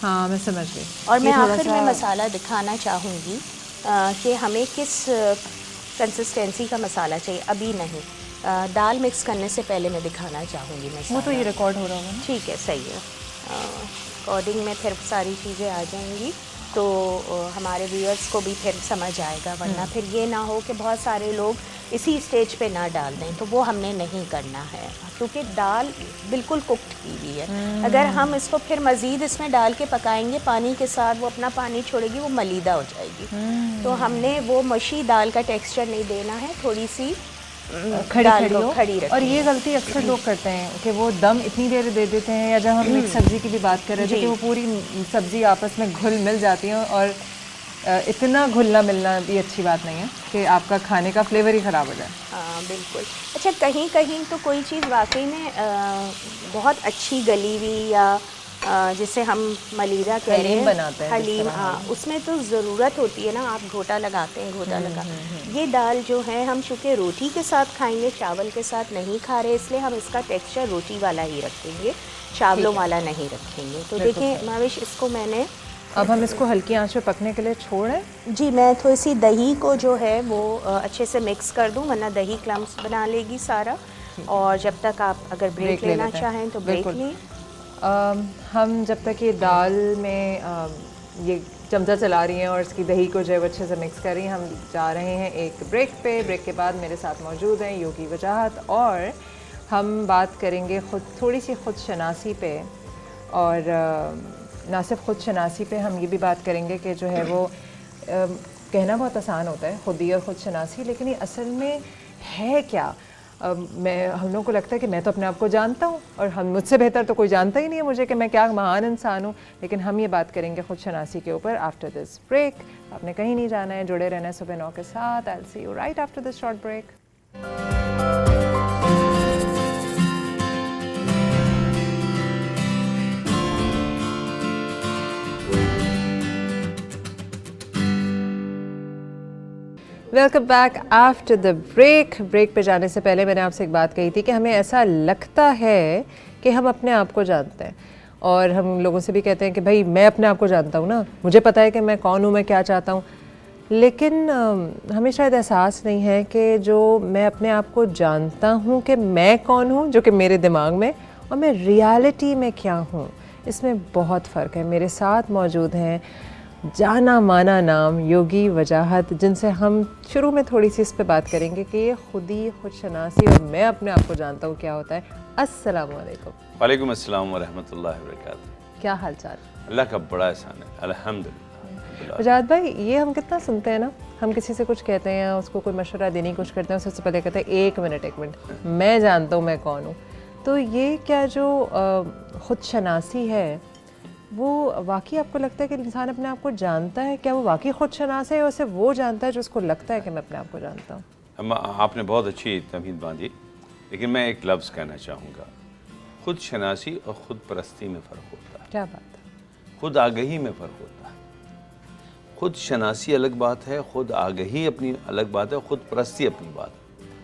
हाँ, मैं समझ गई। और मैं ये थोड़ा आखिर में सा- मसाला दिखाना चाहूँगी कि हमें किस कंसिस्टेंसी का मसाला चाहिए, अभी नहीं। दाल मिक्स करने से पहले मैं दिखाना चाहूँगी मसाला। वो तो ये रिकॉर्ड हो रहा होगा ना। ठीक है, सही है। रिकॉर्डिंग में फिर सारी चीज़ें आ जाएंगी तो हमारे व्यूअर्स को भी फिर समझ आएगा, वरना फिर ये ना हो कि बहुत सारे लोग इसी स्टेज पे ना डाल दें, तो वो हमने नहीं करना है क्योंकि दाल बिल्कुल कुक्ड की हुई है। अगर हम इसको फिर मज़ीद इसमें डाल के पकाएंगे पानी के साथ, वो अपना पानी छोड़ेगी, वो मलीदा हो जाएगी। तो हमने वो मशी दाल का टेक्सचर नहीं देना है, थोड़ी सी खड़ी दाल खड़ी को हो। खड़ी रखें। और ये गलती अक्सर लोग करते हैं कि वो दम इतनी देर दे देते हैं, या जब हम मिक्स सब्जी की भी बात कर रहे थे जी। कि वो पूरी सब्जी आपस में घुल मिल जाती है और इतना घुलना मिलना भी अच्छी बात नहीं है कि आपका खाने का फ्लेवर ही ख़राब हो जाए। हाँ बिल्कुल। अच्छा, कहीं कहीं तो कोई चीज़ वाकई में बहुत अच्छी गली हुई या जिसे हम मलीदा कह रहे हैं, बनाते हैं हलीम, हाँ, उसमें तो ज़रूरत होती है ना, आप घोटा लगाते हैं, घोटा लगा। ये दाल जो है हम चूँकि रोटी के साथ खाएंगे, चावल के साथ नहीं खा रहे, इसलिए हम इसका टेक्सचर रोटी वाला ही रखेंगे, चावलों वाला नहीं रखेंगे। तो देखिए माविश, इसको मैंने अब हम इसको हल्की आंच पे पकने के लिए छोड़ें। जी, मैं थोड़ी सी दही को जो है वो अच्छे से मिक्स कर दूं, वरना दही क्लम्स बना लेगी सारा। और जब तक आप अगर ब्रेक लेना चाहें तो ब्रेक लें। हम जब तक ये दाल में ये चमचा चला रही हैं और इसकी दही को जो है अच्छे से मिक्स कर रही हैं, हम जा रहे हैं एक ब्रेक पे। ब्रेक के बाद मेरे साथ मौजूद हैं योगी वजाहत, और हम बात करेंगे थोड़ी सी खुद शनासी पे, और ना सिर्फ खुद शनासी पे, हम ये भी बात करेंगे कि जो है वो कहना बहुत आसान होता है खुदी और खुद शनासी, लेकिन ये असल में है क्या। हम लोगों को लगता है कि मैं तो अपने आप को जानता हूँ और हम मुझसे बेहतर तो कोई जानता ही नहीं है मुझे कि मैं क्या महान इंसान हूँ। लेकिन हम ये बात करेंगे खुद शनासी के ऊपर आफ्टर दिस ब्रेक। आपने कहीं नहीं जाना है, जुड़े रहना है सुबह 9 के साथ। I will see you right after this short break. Welcome back after the break. Break पे जाने से पहले मैंने आपसे एक बात कही थी कि हमें ऐसा लगता है कि हम अपने आप को जानते हैं, और हम लोगों से भी कहते हैं कि भाई मैं अपने आप को जानता हूँ ना, मुझे पता है कि मैं कौन हूँ, मैं क्या चाहता हूँ। लेकिन हमें शायद एहसास नहीं है कि जो मैं अपने आप को जानता हूँ कि मैं कौन हूँ, जो कि मेरे दिमाग में, और मैं रियलिटी में क्या हूँ, इसमें बहुत फ़र्क है। मेरे साथ मौजूद हैं जाना माना नाम योगी वजाहत, जिनसे हम शुरू में थोड़ी सी इस पे बात करेंगे कि ये खुदी खुद शनासी और मैं अपने आप को जानता हूँ क्या होता है। अस्सलाम वालेकुम। वालेकुम अस्सलाम व रहमतुल्लाहि व बरकातहू। क्या हाल चाल? अल्लाह का बड़ा एहसान है, अल्हम्दुलिल्लाह। वजाहत भाई, ये हम कितना सुनते हैं ना, हम किसी से कुछ कहते हैं, उसको कोई मशवरा देने की कोशिश करते हैं, उससे पहले कहते हैं एक मिनट मैं जानता हूँ मैं कौन हूँ। तो ये क्या जो खुद शनासी है वो वाकई आपको लगता है कि इंसान अपने आप को जानता है? क्या वो वाकई खुद शनास है, और सिर्फ वो जानता है जो उसको लगता है कि मैं अपने आप को जानता हूँ? आपने बहुत अच्छी तमहीद बांधी, लेकिन मैं एक लफ्ज़ कहना चाहूँगा। खुद शनासी और ख़ुद परस्ती में फ़र्क होता है। क्या बात है? खुद आगही में फ़र्क होता है। खुद शनासी अलग बात है, खुद आगही अपनी अलग बात है, खुद परस्ती अपनी बात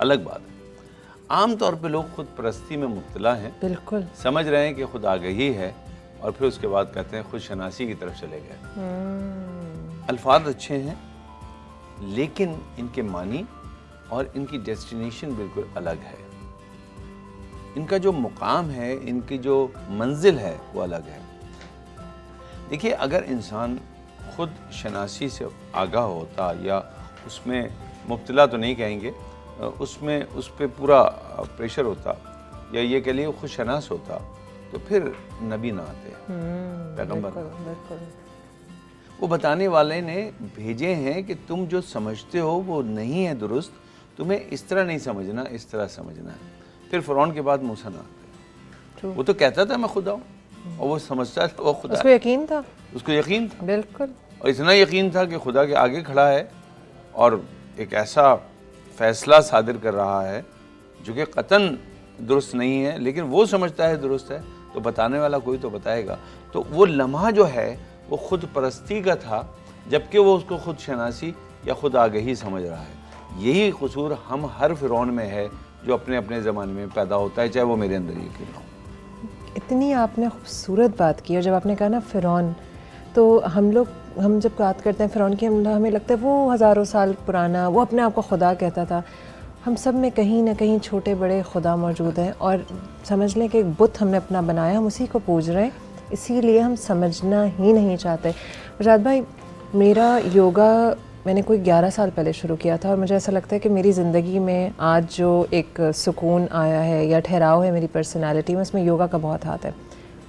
अलग बात है। आम तौर पे लोग खुद परस्ती में मुब्तला हैं, बिल्कुल समझ रहे हैं कि खुद आगही है, और फिर उसके बाद कहते हैं खुद शनासी की तरफ चले गए। अल्फाज अच्छे हैं, लेकिन इनके मानी और इनकी डेस्टिनेशन बिल्कुल अलग है। इनका जो मुकाम है, इनकी जो मंजिल है, वो अलग है। देखिए, अगर इंसान खुद शनासी से आगाह होता, या उसमें मुब्तला तो नहीं कहेंगे, उसमें उस पर पूरा प्रेशर होता, या ये कह लिए खुद शनास होता, तो फिर नबी ना आते, पैगंबर। वो बताने वाले ने भेजे हैं कि तुम जो समझते हो वो नहीं है दुरुस्त, तुम्हें इस तरह नहीं समझना, इस तरह समझना है। फिर फ़िरौन के बाद मूसा ना आते। वो तो कहता था मैं खुदा हूँ, और वो समझता था वो खुदा। उसको यकीन था, उसको यकीन था, बिल्कुल। और इतना यकीन था कि खुदा के आगे खड़ा है और एक ऐसा फ़ैसला सादिर कर रहा है जो कि क़तन दुरुस्त नहीं है, लेकिन वो समझता है दुरुस्त है, तो बताने वाला कोई तो बताएगा। तो वो लम्हा जो है वो खुद परस्ती का था, जबकि वो उसको खुद शनासी या खुद आगही समझ रहा है। यही कसूर हम हर फ़िरौन में है जो अपने अपने ज़माने में पैदा होता है, चाहे वो मेरे अंदर ही क्यों ना हो। इतनी आपने खूबसूरत बात की, और जब आपने कहा ना फ़िरौन, तो हम जब बात करते हैं फ़िरौन की, हमें लगता है वो हज़ारों साल पुराना, वो अपने आप को खुदा कहता था। हम सब में कहीं ना कहीं छोटे बड़े खुदा मौजूद हैं, और समझ लें कि एक बुत हमने अपना बनाया, हम उसी को पूज रहे हैं, इसीलिए हम समझना ही नहीं चाहते। वजाहत भाई, मेरा योगा मैंने कोई 11 साल पहले शुरू किया था, और मुझे ऐसा लगता है कि मेरी ज़िंदगी में आज जो एक सुकून आया है या ठहराव है मेरी पर्सनालिटी में, उसमें योगा का बहुत हाथ है,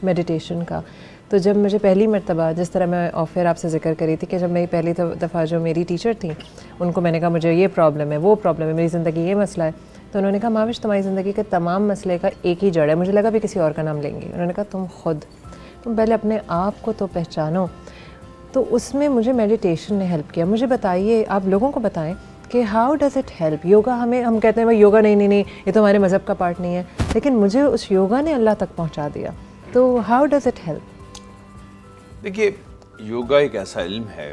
मेडिटेशन का। तो जब मुझे पहली मरतबा, जिस तरह मैं ऑफर आपसे ज़िक्र करी थी कि जब मेरी पहली दफ़ा जो मेरी टीचर थी, उनको मैंने कहा मुझे ये प्रॉब्लम है, वो प्रॉब्लम है, मेरी ज़िंदगी ये मसला है, तो उन्होंने कहा माविश, तुम्हारी ज़िंदगी के तमाम मसले का एक ही जड़ है। मुझे लगा भी किसी और का नाम लेंगे। उन्होंने कहा तुम पहले अपने आप को तो पहचानो। तो उसमें मुझे मेडिटेशन ने हेल्प किया। मुझे बताइए, आप लोगों को बताएं कि how does it help. Yoga हम कहते हैं भाई योगा नहीं, ये तो हमारे मज़हब का पार्ट नहीं है, लेकिन मुझे उस योगा ने अल्लाह तक पहुंचा दिया। तो हाउ डज़ इट हेल्प? देखिए, योगा एक ऐसा इल्म है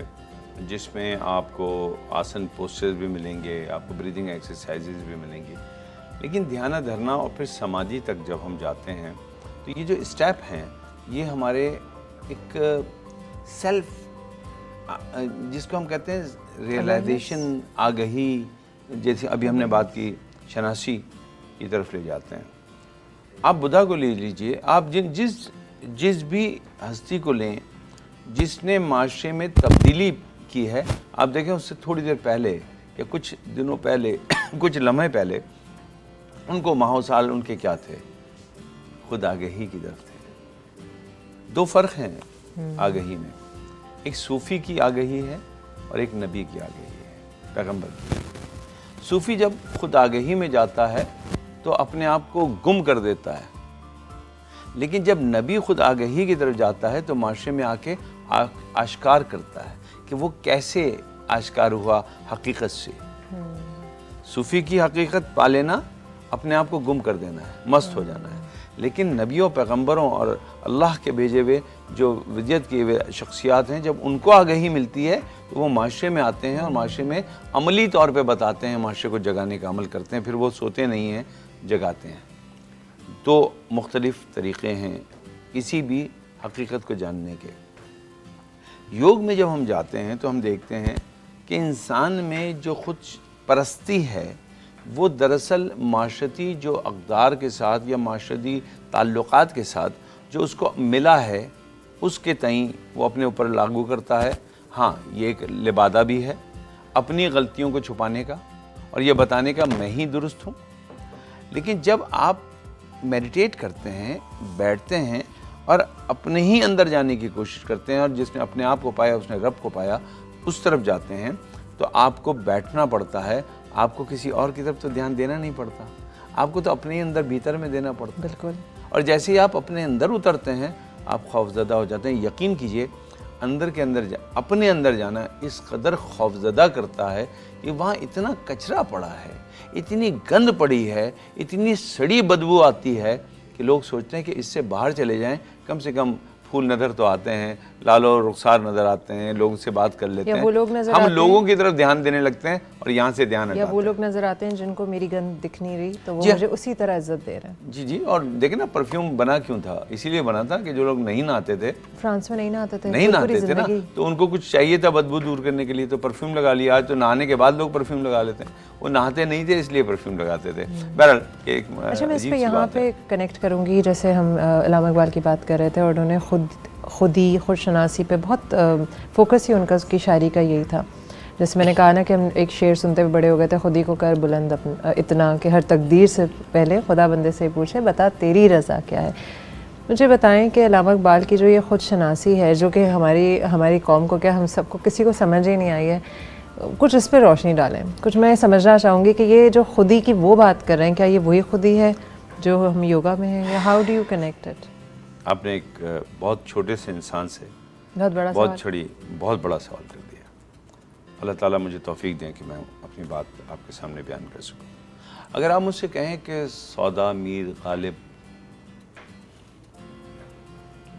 जिसमें आपको आसन पोस्चर्स भी मिलेंगे, आपको ब्रीदिंग एक्सरसाइजेज भी मिलेंगी, लेकिन ध्यान धरना और फिर समाधि तक जब हम जाते हैं तो ये जो स्टेप हैं ये हमारे एक सेल्फ, जिसको हम कहते हैं रियलाइजेशन, आगही, जैसे अभी हमने बात की शनासी की तरफ ले जाते हैं। आप बुद्धा को ले लीजिए, आप जिस भी हस्ती को लें जिसने माशरे में तब्दीली की है, आप देखें उससे थोड़ी देर पहले या कुछ दिनों पहले कुछ लम्हे पहले उनको माहौसाल उनके क्या थे, खुद आगही की तरफ थे। दो फ़र्क हैं आगही में, एक सूफ़ी की आगही है और एक नबी की आगही है, पैगंबर की। सूफ़ी जब खुद आगही में जाता है तो अपने आप को गुम कर देता है, लेकिन जब नबी खुद आगही की तरफ जाता है तो माशरे में आके आश्कार करता है कि वो कैसे आश्कार हुआ हकीकत से। सूफ़ी की हकीकत पा लेना, अपने आप को गुम कर देना है, मस्त हो जाना है। लेकिन नबियों, पैगंबरों और अल्लाह के भेजे हुए जो विजयत किए हुए शख्सियात हैं, जब उनको आगही मिलती है तो वो माशरे में आते हैं और माशरे में अमली तौर पे बताते हैं, माशरे को जगाने का अमल करते हैं। फिर वो सोते नहीं हैं, जगाते हैं। तो मुख्तलिफ़ तरीक़े हैं किसी भी हकीकत को जानने के। योग में जब हम जाते हैं तो हम देखते हैं कि इंसान में जो खुद परस्ती है वो दरअसल माशरती जो अक़दार के साथ या माशरती ताल्लुक़ात के साथ जो उसको मिला है उसके तईं वो अपने ऊपर लागू करता है। हाँ, ये एक लिबादा भी है अपनी गलतियों को छुपाने का और ये बताने का मैं ही दुरुस्त हूँ। लेकिन जब आप मेडिटेट करते हैं, बैठते हैं और अपने ही अंदर जाने की कोशिश करते हैं और जिसने अपने आप को पाया उसने रब को पाया, उस तरफ जाते हैं, तो आपको बैठना पड़ता है। आपको किसी और की तरफ तो ध्यान देना नहीं पड़ता, आपको तो अपने ही अंदर भीतर में देना पड़ता है। बिल्कुल। और जैसे ही आप अपने अंदर उतरते हैं आप खौफज़दा हो जाते हैं। यकीन कीजिए, अंदर के अंदर अपने अंदर जाना इस कदर खौफज़दा करता है कि वहाँ इतना कचरा पड़ा है, इतनी गंद पड़ी है, इतनी सड़ी बदबू आती है कि लोग सोचते हैं कि इससे बाहर चले जाएं, कम से कम फूल नज़र तो आते हैं, लालो रुखसार नज़र आते हैं, लोगों से बात कर लेते हैं। वो लोग नजर हम लोगों की तरफ ध्यान देने लगते हैं और यहाँ से ध्यान हटाते हैं। या वो लोग नज़र आते हैं जिनको मेरी गंद दिख नहीं रही, तो वो मुझे उसी तरह इज्जत दे रहे हैं। जी जी। और देखिए ना, परफ्यूम बना क्यों था? इसीलिए बना था कि जो लोग नहीं नहाते थे, फ्रांस में नहीं नहाते थे, नहीं नहाते थे ना, तो उनको कुछ चाहिए था बदबू दूर करने के लिए, तो परफ्यूम लगा लिया। आज तो नहाने के बाद लोग परफ्यूम लगा लेते हैं, वो नहाते नहीं थे इसलिए परफ्यूम लगाते थे। बहरहाल एक अच्छा, मैं इस पे यहाँ पे कनेक्ट करूँगी। जैसे हम अल्लामा इकबाल की बात कर रहे थे और उन्होंने खुद शनासी पे बहुत फोकस ही उनका उसकी शायरी का यही था। जैसे मैंने कहा ना कि हम एक शेर सुनते हुए बड़े हो गए थे, खुद ही को कर बुलंद इतना कि हर तकदीर से पहले खुदा बंदे से पूछे बता तेरी रज़ा क्या है। मुझे बताएं कि अल्लामा इकबाल की जो ये खुद शनासी है, जो कि हमारी कौम को, क्या हम सबको किसी को समझ ही नहीं आई है, कुछ इस पर रोशनी डालें। कुछ मैं समझना चाहूँगी कि ये जो खुदी की वो बात कर रहे हैं, क्या ये वही खुदी है जो हम योगा में हैं, या how do you connect it? आपने एक बहुत छोटे से इंसान से बहुत बड़ा सवाल कर दिया। अल्लाह ताला मुझे तौफीक दें कि मैं अपनी बात आपके सामने बयान कर सकूं। अगर आप मुझसे कहें कि सौदा, मीर, गालिब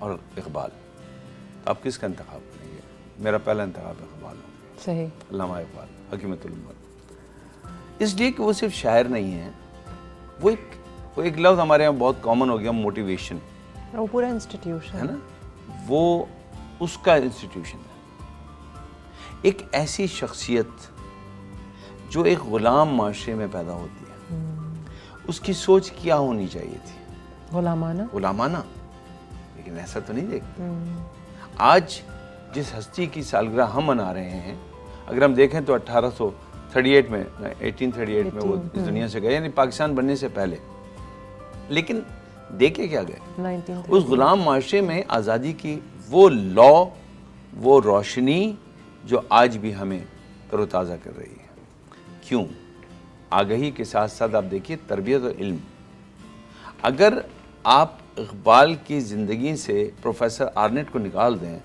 और इकबाल, तो आप किसका इंतखाब करेंगे? मेरा पहला इंतखाब इकबाल होगा। सही, अल्लामा इकबाल, हकीमतुल उम्मत। इसलिए कि वो सिर्फ शायर नहीं है, वो एक लफ्ज़ हमारे यहाँ बहुत कॉमन हो गया, मोटिवेशन। वो पूरा इंस्टीट्यूशन है ना, वो उसका इंस्टीट्यूशन है। एक ऐसी शख्सियत जो एक ग़ुलाम माशरे में पैदा होती है, उसकी सोच क्या होनी चाहिए थी? गुलामाना। लेकिन ऐसा तो नहीं देखते। आज जिस हस्ती की सालगिरह हम मना रहे हैं, अगर हम देखें तो 1838 में वो इस दुनिया से गए, यानी पाकिस्तान बनने से पहले। लेकिन देखे क्या गए? उस गुलाम माशरे में आज़ादी की वो लौ, वो रोशनी जो आज भी हमें तरोताज़ा कर रही है। क्यों? आगही के साथ साथ आप देखिए तरबियत और इल्म। अगर आप इकबाल की ज़िंदगी से प्रोफेसर आर्नेट को निकाल दें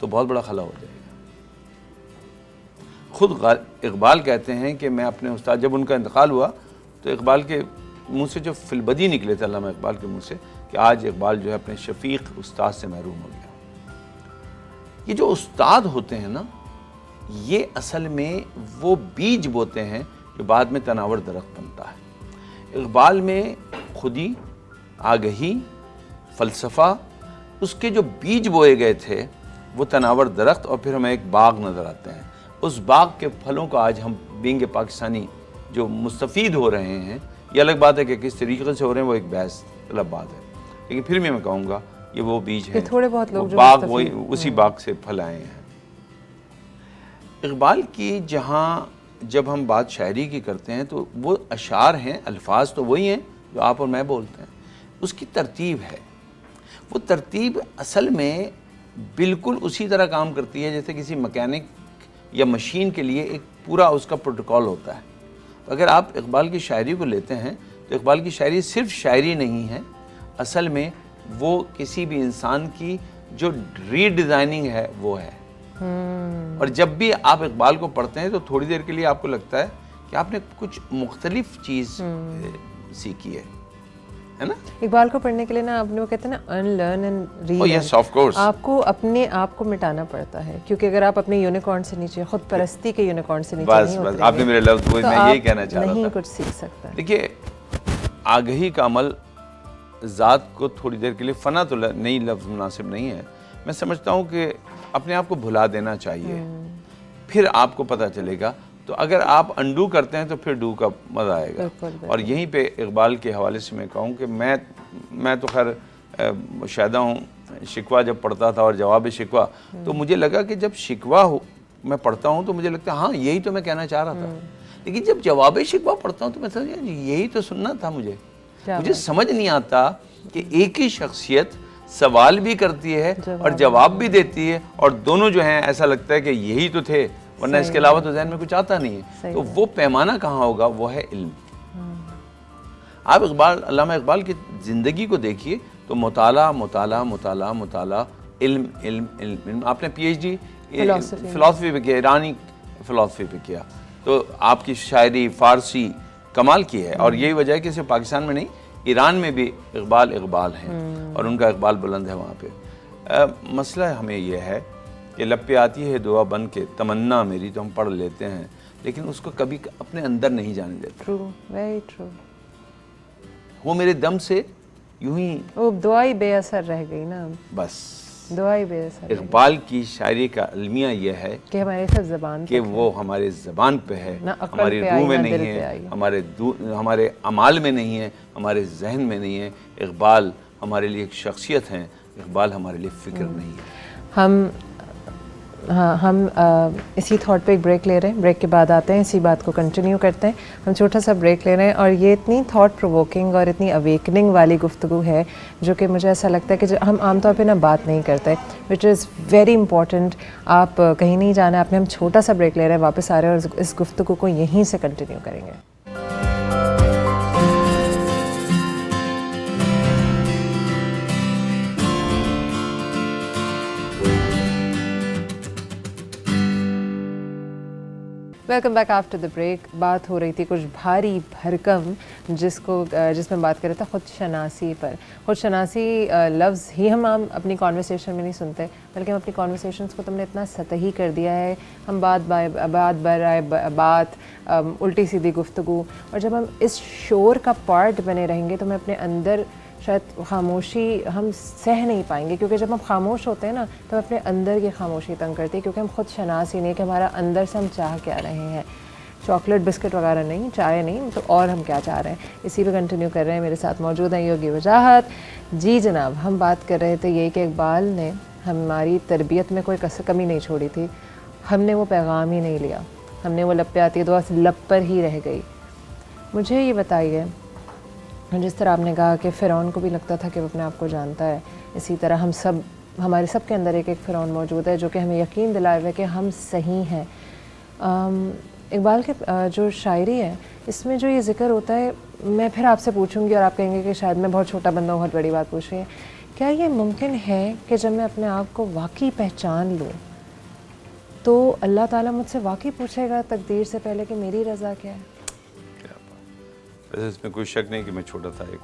तो बहुत बड़ा खला हो जाएगा। खुद इकबाल कहते हैं कि मैं अपने उस्ताद, जब उनका इंतकाल हुआ तो इकबाल के मुंह से जो फिलबदी निकले थे, अल्लामा इकबाल के मुंह से, कि आज इकबाल जो है अपने शफीक उस्ताद से महरूम हो गया। ये जो उस्ताद होते हैं ना, ये असल में वो बीज बोते हैं जो बाद में तनावर दरख्त बनता है। इकबाल में खुदी, आगही, फ़लसफ़ा, उसके जो बीज बोए गए थे वो तनावर दरख्त, और फिर हमें एक बाग नज़र आते हैं। उस बाग के फलों का आज हम बींग पाकिस्तानी जो मुस्तफ़ीद हो रहे हैं, ये अलग बात है कि किस तरीके से हो रहे हैं, वो एक बहस अलग बात है, लेकिन फिर भी मैं कहूँगा ये वो बीज हैं, थोड़े बहुत लोग जो बाग वही उसी बाग से फल आए हैं। इकबाल की जहाँ जब हम बात शायरी की करते हैं तो वो अशार हैं, अल्फाज तो वही हैं जो आप और मैं बोलते हैं, उसकी तरतीब है, वो तरतीब असल में बिल्कुल उसी तरह काम करती है जैसे किसी मैकेनिक या मशीन के लिए एक पूरा उसका प्रोटोकॉल होता है। तो अगर आप इकबाल की शायरी को लेते हैं तो इकबाल की शायरी सिर्फ शायरी नहीं है, असल में वो किसी भी इंसान की जो रीडिज़ाइनिंग है वो है। और जब भी आप इकबाल को पढ़ते हैं तो थोड़ी देर के लिए आपको लगता है कि आपने कुछ मुख्तलिफ चीज़ सीखी है ना। इकबाल को पढ़ने के लिए ना आपने वो कहते हैं ना unlearn and relearn, yes of course, आपको अपने आप को मिटाना पड़ता है, क्योंकि अगर आप अपने यूनिकॉर्न से नीचे, खुद परस्ती के यूनिकॉर्न से नीचे बस नहीं बस उतरेंगे, आपने मेरे लफ्ज़ वो तो मैं यही कहना चाह रहा था, नहीं कुछ सीख सकता। देखिए आगही का अमल ज़ात को थोड़ी देर के लिए, फ़ना तो नई लफ्ज़ मुनासिब नहीं है, मैं समझता हूँ कि अपने आप को भुला देना चाहिए, फिर आपको पता चलेगा। तो अगर आप अंडू करते हैं तो फिर डू का मज़ा आएगा। बिल्कुल। और यहीं पे इकबाल के हवाले से मैं कहूँ कि मैं तो खैर शायदा हूँ, शिकवा जब पढ़ता था और जवाब शिकवा, तो मुझे लगा कि जब शिकवा मैं पढ़ता हूँ तो मुझे लगता है हाँ यही तो मैं कहना चाह रहा था, लेकिन जब जवाब शिकवा पढ़ता हूँ तो मैं समझ यही तो सुनना था मुझे समझ नहीं आता कि एक ही शख्सियत सवाल भी करती है और जवाब भी देती है, और दोनों जो हैं ऐसा लगता है कि यही तो थे, वरना इसके अलावा तो ज़हन में कुछ आता नहीं है। तो वो पैमाना कहाँ होगा, वो है इल्म। आप अल्लामा इकबाल की ज़िंदगी को देखिए तो मुताला मुताला मुताला मुताला, इल्म इल्म इल्म। आपने PhD फ़िलासफ़ी पे किया, ईरानी फ़िलासफ़ी पे किया, तो आपकी शायरी फ़ारसी कमाल की है, और यही वजह है कि सिर्फ पाकिस्तान में नहीं, ईरान में भी इकबाल हैं और उनका इकबाल बुलंद है वहाँ पे। मसला हमें यह है कि लब पे आती है दुआ बन के तमन्ना मेरी, तो हम पढ़ लेते हैं लेकिन उसको कभी अपने अंदर नहीं जाने देते। True, very true. वो मेरे दम से यूं ही वो दुआ ही बेअसर रह गई ना, बस दुआ ही बेअसर। इकबाल की शायरी का अलमिया यह है कि हमारे साथ ज़बान कि वो हमारे ज़बान पे है, ना अक्ल हमारी पे रूह आई, में ना नहीं दिल पे है, आई। हमारे अमाल में नहीं है, हमारे जहन में नहीं है। इकबाल हमारे लिए एक शख्सियत है, इकबाल हमारे लिए फ़िक्र नहीं है। हम इसी थॉट पे एक ब्रेक ले रहे हैं, ब्रेक के बाद आते हैं, इसी बात को कंटिन्यू करते हैं। हम छोटा सा ब्रेक ले रहे हैं और ये इतनी थॉट प्रोवोकिंग और इतनी अवेकनिंग वाली गुफ्तगू है जो कि मुझे ऐसा लगता है कि हम आमतौर पे ना बात नहीं करते, विच इज़ वेरी इंपॉर्टेंट। आप कहीं नहीं जाना, आपने हम छोटा सा ब्रेक ले रहे हैं, वापस आ रहे हैं और इस गुफ्तगू को यहीं से कंटिन्यू करेंगे। Welcome back after the break. बात हो रही थी कुछ भारी भरकम जिसमें बात कर रहे थे खुद शनासी पर। खुद शनासी लफ्ज़ ही हम अपनी कॉन्वर्सेशन में नहीं सुनते, बल्कि हम अपनी कॉन्वर्सेशंस को तुमने इतना सतही कर दिया है। हम बात उल्टी सीधी गुफ्तगू, और जब हम इस शोर का पार्ट बने रहेंगे तो मैं अपने अंदर शायद खामोशी हम सह नहीं पाएंगे, क्योंकि जब हम खामोश होते हैं ना तो अपने अंदर की खामोशी तंग करती है, क्योंकि हम खुद शनास ही नहीं कि हमारा अंदर से हम चाह क्या रहे हैं। चॉकलेट बिस्किट वगैरह नहीं, चाय नहीं, तो और हम क्या चाह रहे हैं, इसी पे कंटिन्यू कर रहे हैं। मेरे साथ मौजूद हैं योगी वजाहत जी। जनाब, हम बात कर रहे थे ये कि इकबाल ने हमारी तरबियत में कोई कमी नहीं छोड़ी थी, हमने वो पैगाम ही नहीं लिया, हमने वो लब पे आती दुआ लब पर ही रह गई। मुझे ये बताइए, जिस तरह आपने कहा कि फ़िरौन को भी लगता था कि वो अपने आप को जानता है, इसी तरह हमारे सब के अंदर एक फ़िरौन मौजूद है जो कि हमें यकीन दिलाए हुए कि हम सही हैं। इकबाल के जो शायरी है इसमें जो ये ज़िक्र होता है, मैं फिर आपसे पूछूंगी और आप कहेंगे कि शायद मैं बहुत छोटा बंदा हूँ, बहुत बड़ी बात पूछ रही है, क्या ये मुमकिन है कि जब मैं अपने आप को वाकई पहचान लूँ तो अल्लाह ताला मुझसे वाकई पूछेगा तकदीर से पहले कि मेरी रज़ा क्या है? क्या बात। वैसे इसमें कोई शक नहीं कि मैं छोटा था, एक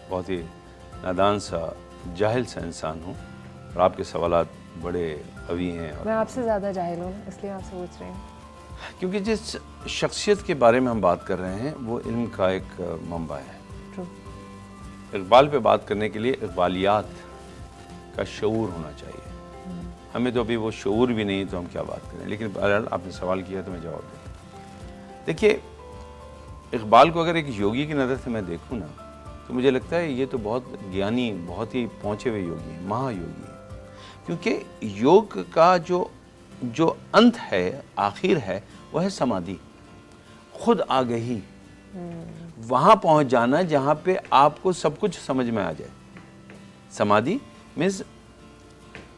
बहुत ही नादान सा जाहिल सा इंसान हूँ और आपके सवालात बड़े कवी हैं। और मैं आपसे ज़्यादा जाहिल हूँ इसलिए आपसे पूछ रही हूँ। क्योंकि जिस शख्सियत के बारे में हम बात कर रहे हैं वो इल्म का एक मंबा है। ट्रू। इकबाल पे बात करने के लिए इकबालियात का शऊर होना चाहिए। हमें तो अभी वो शऊर भी नहीं, तो हम क्या बात करें। लेकिन बहरहाल आपने सवाल किया तो मैं जवाब दूँ। देखिए, इकबाल को अगर एक योगी की नज़र से मैं देखूँ ना, तो मुझे लगता है ये तो बहुत ज्ञानी, बहुत ही पहुँचे हुए योगी हैं, महायोगी हैं। क्योंकि योग का जो अंत है, आखिर है, वह है समाधि, खुद आगही, वहाँ पहुँच जाना जहाँ पे आपको सब कुछ समझ में आ जाए। समाधि मीन्स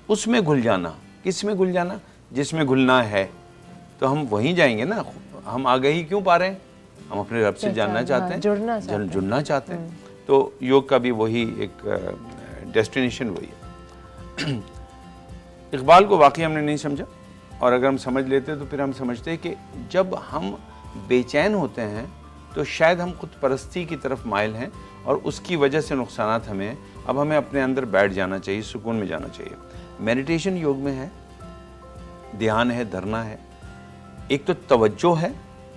उसमें घुल जाना। किस में घुल जाना? जिसमें घुलना है तो हम वहीं जाएंगे ना। हम आगही क्यों पा रहे हैं? हम अपने रब से जानना चाहते हैं, जुड़ना चाहते हैं। तो योग का भी वही एक डेस्टिनेशन वही है। इकबाल को वाकई हमने नहीं समझा, और अगर हम समझ लेते तो फिर हम समझते कि जब हम बेचैन होते हैं तो शायद हम खुद परस्ती की तरफ माइल हैं और उसकी वजह से नुकसानात हमें। अब हमें अपने अंदर बैठ जाना चाहिए, सुकून में जाना चाहिए। मेडिटेशन योग में है, ध्यान है, धरना है, एक तो तवज्जो है,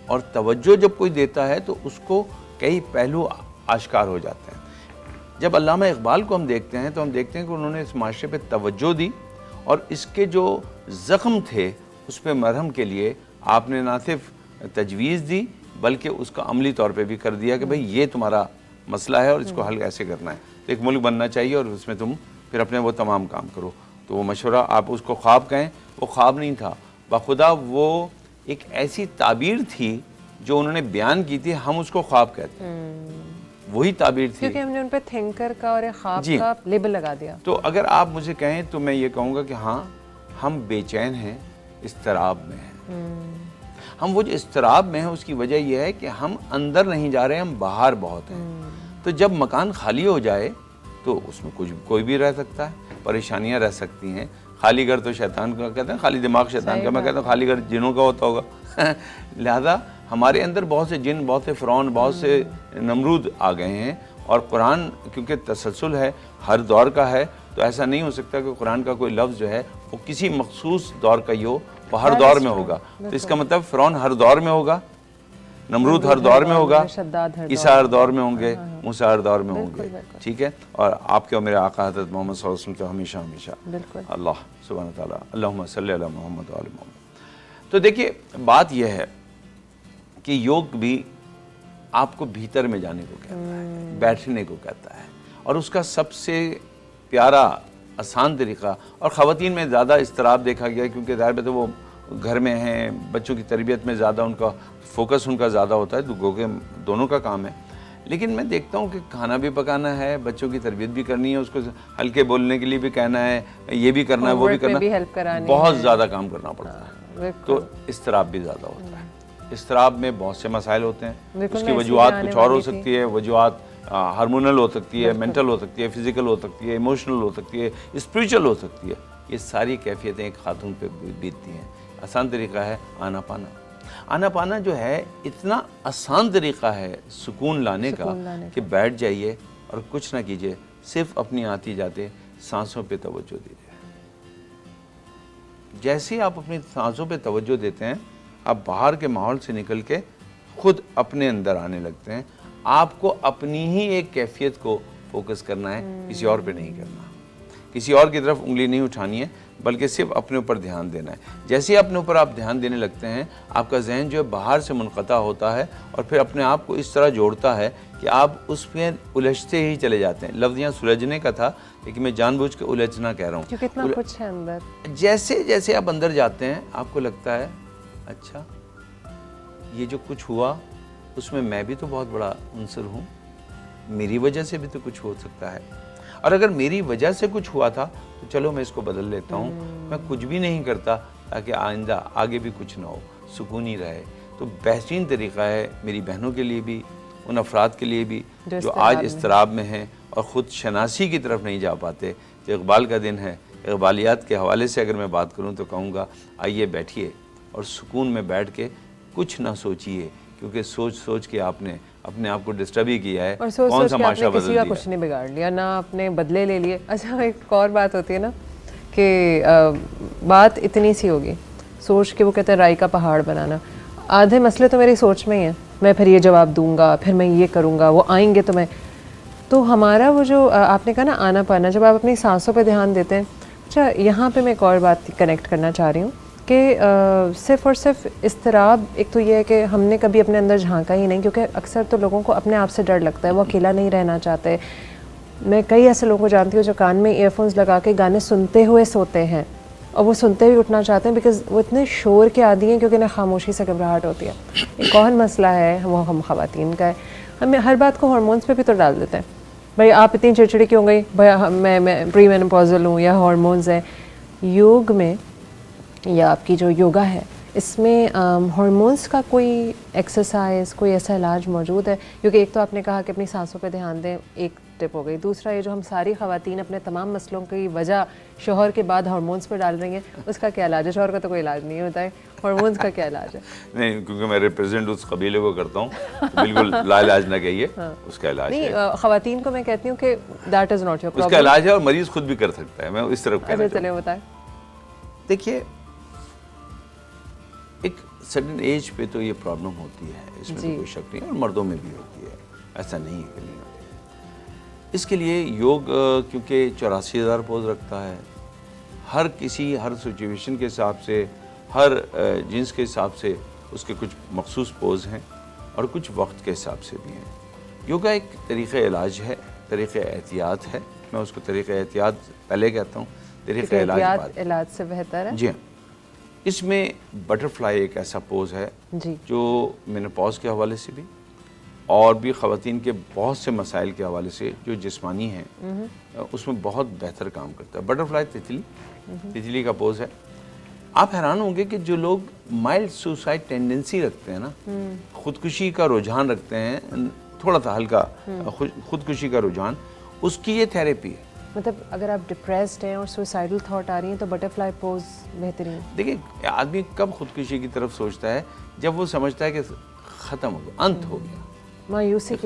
और तवज्जो जब कोई देता है तो उसको कई पहलू आश्कार हो जाते हैं। जब अल्लामा इकबाल को हम देखते हैं तो हम देखते हैं कि उन्होंने इस माशरे पे तवज्जो दी, और इसके जो ज़ख्म थे उस पर मरहम के लिए आपने ना सिर्फ तजवीज़ दी बल्कि उसका अमली तौर पे भी कर दिया कि भाई ये तुम्हारा मसला है और इसको हल ऐसे करना है। तो एक मुल्क बनना चाहिए और उसमें तुम फिर अपने वो तमाम काम करो। तो वो मशवरा, आप उसको ख्वाब कहें, वो ख्वाब नहीं था, बाखुदा वो एक ऐसी ताबीर थी जो उन्होंने बयान की थी, हम उसको ख्वाब कहते हैं। वही ताबीर थी, क्योंकि हमने उन पर थिंकर का और एक ख्वाब का लेबल लगा दिया। तो अगर आप मुझे कहें तो मैं ये कहूँगा कि हाँ, हम बेचैन हैं, इस्तराब में हैं। हम वो जो इस्तराब में हैं उसकी वजह यह है कि हम अंदर नहीं जा रहे, हम बाहर बहुत हैं। तो जब मकान खाली हो जाए तो उसमें कोई भी रह सकता है, परेशानियां रह सकती हैं। खाली घर तो शैतान का कहते हैं, खाली दिमाग शैतान का। मैं कहता हूँ खाली घर जिनों का होता होगा। लिहाजा हमारे अंदर बहुत से जिन, बहुत से फ़िरौन, बहुत से नमरूद आ गए हैं। और कुरान क्योंकि तसलसल है, हर दौर का है, तो ऐसा नहीं हो सकता कि कुरान का कोई लफ्ज़ जो है वो किसी मखसूस दौर का ही हो, वो हर दौर में होगा। तो इसका मतलब फ़िरौन हर दौर में होगा, नमरूद हर दौर में होगा, ईसा हर दौर में होंगे, मूसा हर दौर में होंगे। ठीक है। और आपके और मेरे आका हज़रत मोहम्मद सल्लल्लाहु अलैहि वसल्लम तो हमेशा हमेशा अल्लाह सुब्हानहू व तआला अल्लाहुम्मा सल्लि अला मुहम्मद व आले मुहम्मद। तो देखिए, बात यह है कि योग भी आपको भीतर में जाने को कहता है, बैठने को कहता है, और उसका सबसे प्यारा आसान तरीका, और ख़वातीन में ज़्यादा इस्तराब देखा गया क्योंकि ज़ाहिर है तो वो घर में हैं, बच्चों की तरबियत में ज़्यादा उनका फोकस उनका ज़्यादा होता है, दोनों का काम है। लेकिन मैं देखता हूँ कि खाना भी पकाना है, बच्चों की तरबियत भी करनी है, उसको हल्के बोलने के लिए भी कहना है, ये भी करना है, वो भी करना है, बहुत ज़्यादा काम करना पड़ता है। तो इस्तराब भी ज़्यादा होता है। इस्तराब में बहुत से मसाइल होते हैं, उसकी वजूहात कुछ और हो सकती है, वजूहात हार्मोनल हो सकती है, मेंटल हो सकती है, फिजिकल हो सकती है, इमोशनल हो सकती है, स्पिरिचुअल हो सकती है। ये सारी कैफियतें एक खातून पे बीतती हैं। आसान तरीका है आना पाना। आना पाना जो है इतना आसान तरीका है सुकून लाने का कि बैठ जाइए और कुछ ना कीजिए, सिर्फ अपनी आती जाते सांसों पे तवज्जो दीजिए। जैसे ही आप अपनी सांसों पे तवज्जो देते हैं, आप बाहर के माहौल से निकल के खुद अपने अंदर आने लगते हैं। आपको अपनी ही एक कैफियत को फोकस करना है, किसी और पे नहीं करना, किसी और की तरफ उंगली नहीं उठानी है, बल्कि सिर्फ अपने ऊपर ध्यान देना है। जैसे ही अपने ऊपर आप ध्यान देने लगते हैं, आपका जहन जो है बाहर से मुनक़ता होता है और फिर अपने आप को इस तरह जोड़ता है कि आप उसमें उलझते ही चले जाते हैं। लफ्ज़ यहाँ सुलझने का था, लेकिन मैं जानबूझ के उलझना कह रहा हूँ क्योंकि इतना कुछ है अंदर। जैसे जैसे आप अंदर जाते हैं, आपको लगता है अच्छा, ये जो कुछ हुआ उसमें मैं भी तो बहुत बड़ा अंसर हूँ, मेरी वजह से भी तो कुछ हो सकता है, और अगर मेरी वजह से कुछ हुआ था तो चलो मैं इसको बदल लेता हूँ, मैं कुछ भी नहीं करता ताकि आइंदा आगे भी कुछ ना हो, सुकून ही रहे। तो बेहतरीन तरीका है मेरी बहनों के लिए भी, उन अफराद के लिए भी जो आज इस्तराब में हैं और ख़ुद शनासी की तरफ नहीं जा पाते। तो इकबाल का दिन है, इकबालियात के हवाले से अगर मैं बात करूँ तो कहूँगा आइए बैठिए और सुकून में बैठ के कुछ ना सोचिए, क्योंकि सोच सोच के आपने अपने आप को डिस्टर्ब ही किया है। और सोच कौन सोच सा के माशरा आपने बदल किसी का दिया। कुछ नहीं बिगाड़ लिया, ना आपने बदले ले लिए। अच्छा, एक और बात होती है ना कि बात इतनी सी होगी, सोच के वो कहते हैं राई का पहाड़ बनाना। आधे मसले तो मेरी सोच में ही हैं, मैं फिर ये जवाब दूंगा, फिर मैं ये करूँगा, वो आएंगे तो मैं, तो हमारा वो जो आपने कहा ना आना पाना, जब आप अपनी सांसों पे ध्यान देते हैं। अच्छा, यहाँ पे मैं एक और बात कनेक्ट करना चाह रही हूँ कि सिर्फ़ और सिर्फ इज़्तिराब, एक तो ये है कि हमने कभी अपने अंदर झांका ही नहीं, क्योंकि अक्सर तो लोगों को अपने आप से डर लगता है, वो अकेला नहीं रहना चाहते। मैं कई ऐसे लोगों को जानती हूँ जो कान में ईयरफोन्स लगा के गाने सुनते हुए सोते हैं, और वो सुनते हुए उठना चाहते हैं बिकॉज़ वो इतने शोर के आदी हैं, क्योंकि उन्हें खामोशी से घबराहट होती है। एक और मसला है वो हम ख़वातीन का है, हम हर बात को हार्मोन्स पे भी तो डाल देते हैं। भाई आप इतनी चिड़चिड़ी क्यों गई, भाई मैं प्री मेनोपॉज़ल हूँ या हार्मोन्स हैं। योग में या आपकी जो योगा है इसमें हार्मोन्स का कोई एक्सरसाइज, कोई ऐसा इलाज मौजूद है? क्योंकि एक तो आपने कहा कि अपनी सांसों पे ध्यान दें, एक टिप हो गई। दूसरा ये जो हम सारी ख़वातीन अपने तमाम मसलों की वजह शौहर के बाद हार्मोन्स पर डाल रही हैं, उसका क्या इलाज है? शौहर का तो कोई इलाज नहीं होता है, हार्मोन्स का क्या इलाज है? नहीं, क्योंकि मैं रिप्रेजेंट उस कबीले को करता हूँ, तो बिल्कुल लाइलाज ना कहिए। उसका इलाज नहीं, है। ख़वातीन को मैं कहती हूँ कि दैट इज़ नॉट योर उसका प्रॉब्लम। इलाज है और मरीज खुद भी कर सकता है। मैं इस तरफ कहना अच्छा, चाहूँ। चलिए बताएं। देखिए, एक सडन एज पे तो ये प्रॉब्लम होती है, इसमें तो कोई शक नहीं, और मर्दों में भी होती है, ऐसा नहीं है कि नहीं होती। इसके लिए योग क्योंकि 84,000 पोज रखता है, हर किसी हर सिचुएशन के हिसाब से, हर जिन्स के हिसाब से उसके कुछ मखसूस पोज हैं और कुछ वक्त के हिसाब से भी हैं। योगा एक तरीक़े इलाज है, तरीक़े एहतियात है। मैं उसको तरीक़े एहतियात पहले कहता हूँ, तरीक़े इलाज से बेहतर है। जी हाँ। इसमें बटरफ्लाई एक ऐसा पोज है जी, जो मेनोपॉज के हवाले से भी और भी ख़वातीन के बहुत से मसाइल के हवाले से जो जिस्मानी हैं उसमें बहुत बेहतर काम करता है। बटरफ्लाई तितली का पोज है। आप हैरान होंगे कि जो लोग माइल्ड सुसाइड टेंडेंसी रखते हैं ना, खुदकुशी का रुझान रखते हैं, थोड़ा सा हल्का खुदकुशी का रुझान, उसकी ये थेरेपी है। मतलब अगर आप डिप्रेस्ड हैं और सुसाइडल थॉट आ रही हैं तो बटरफ्लाई पोज बेहतरीन। देखिए, आदमी कब खुदकुशी की तरफ सोचता है? जब वो समझता है कि ख़त्म हो गया, अंत हो गया, मायूसी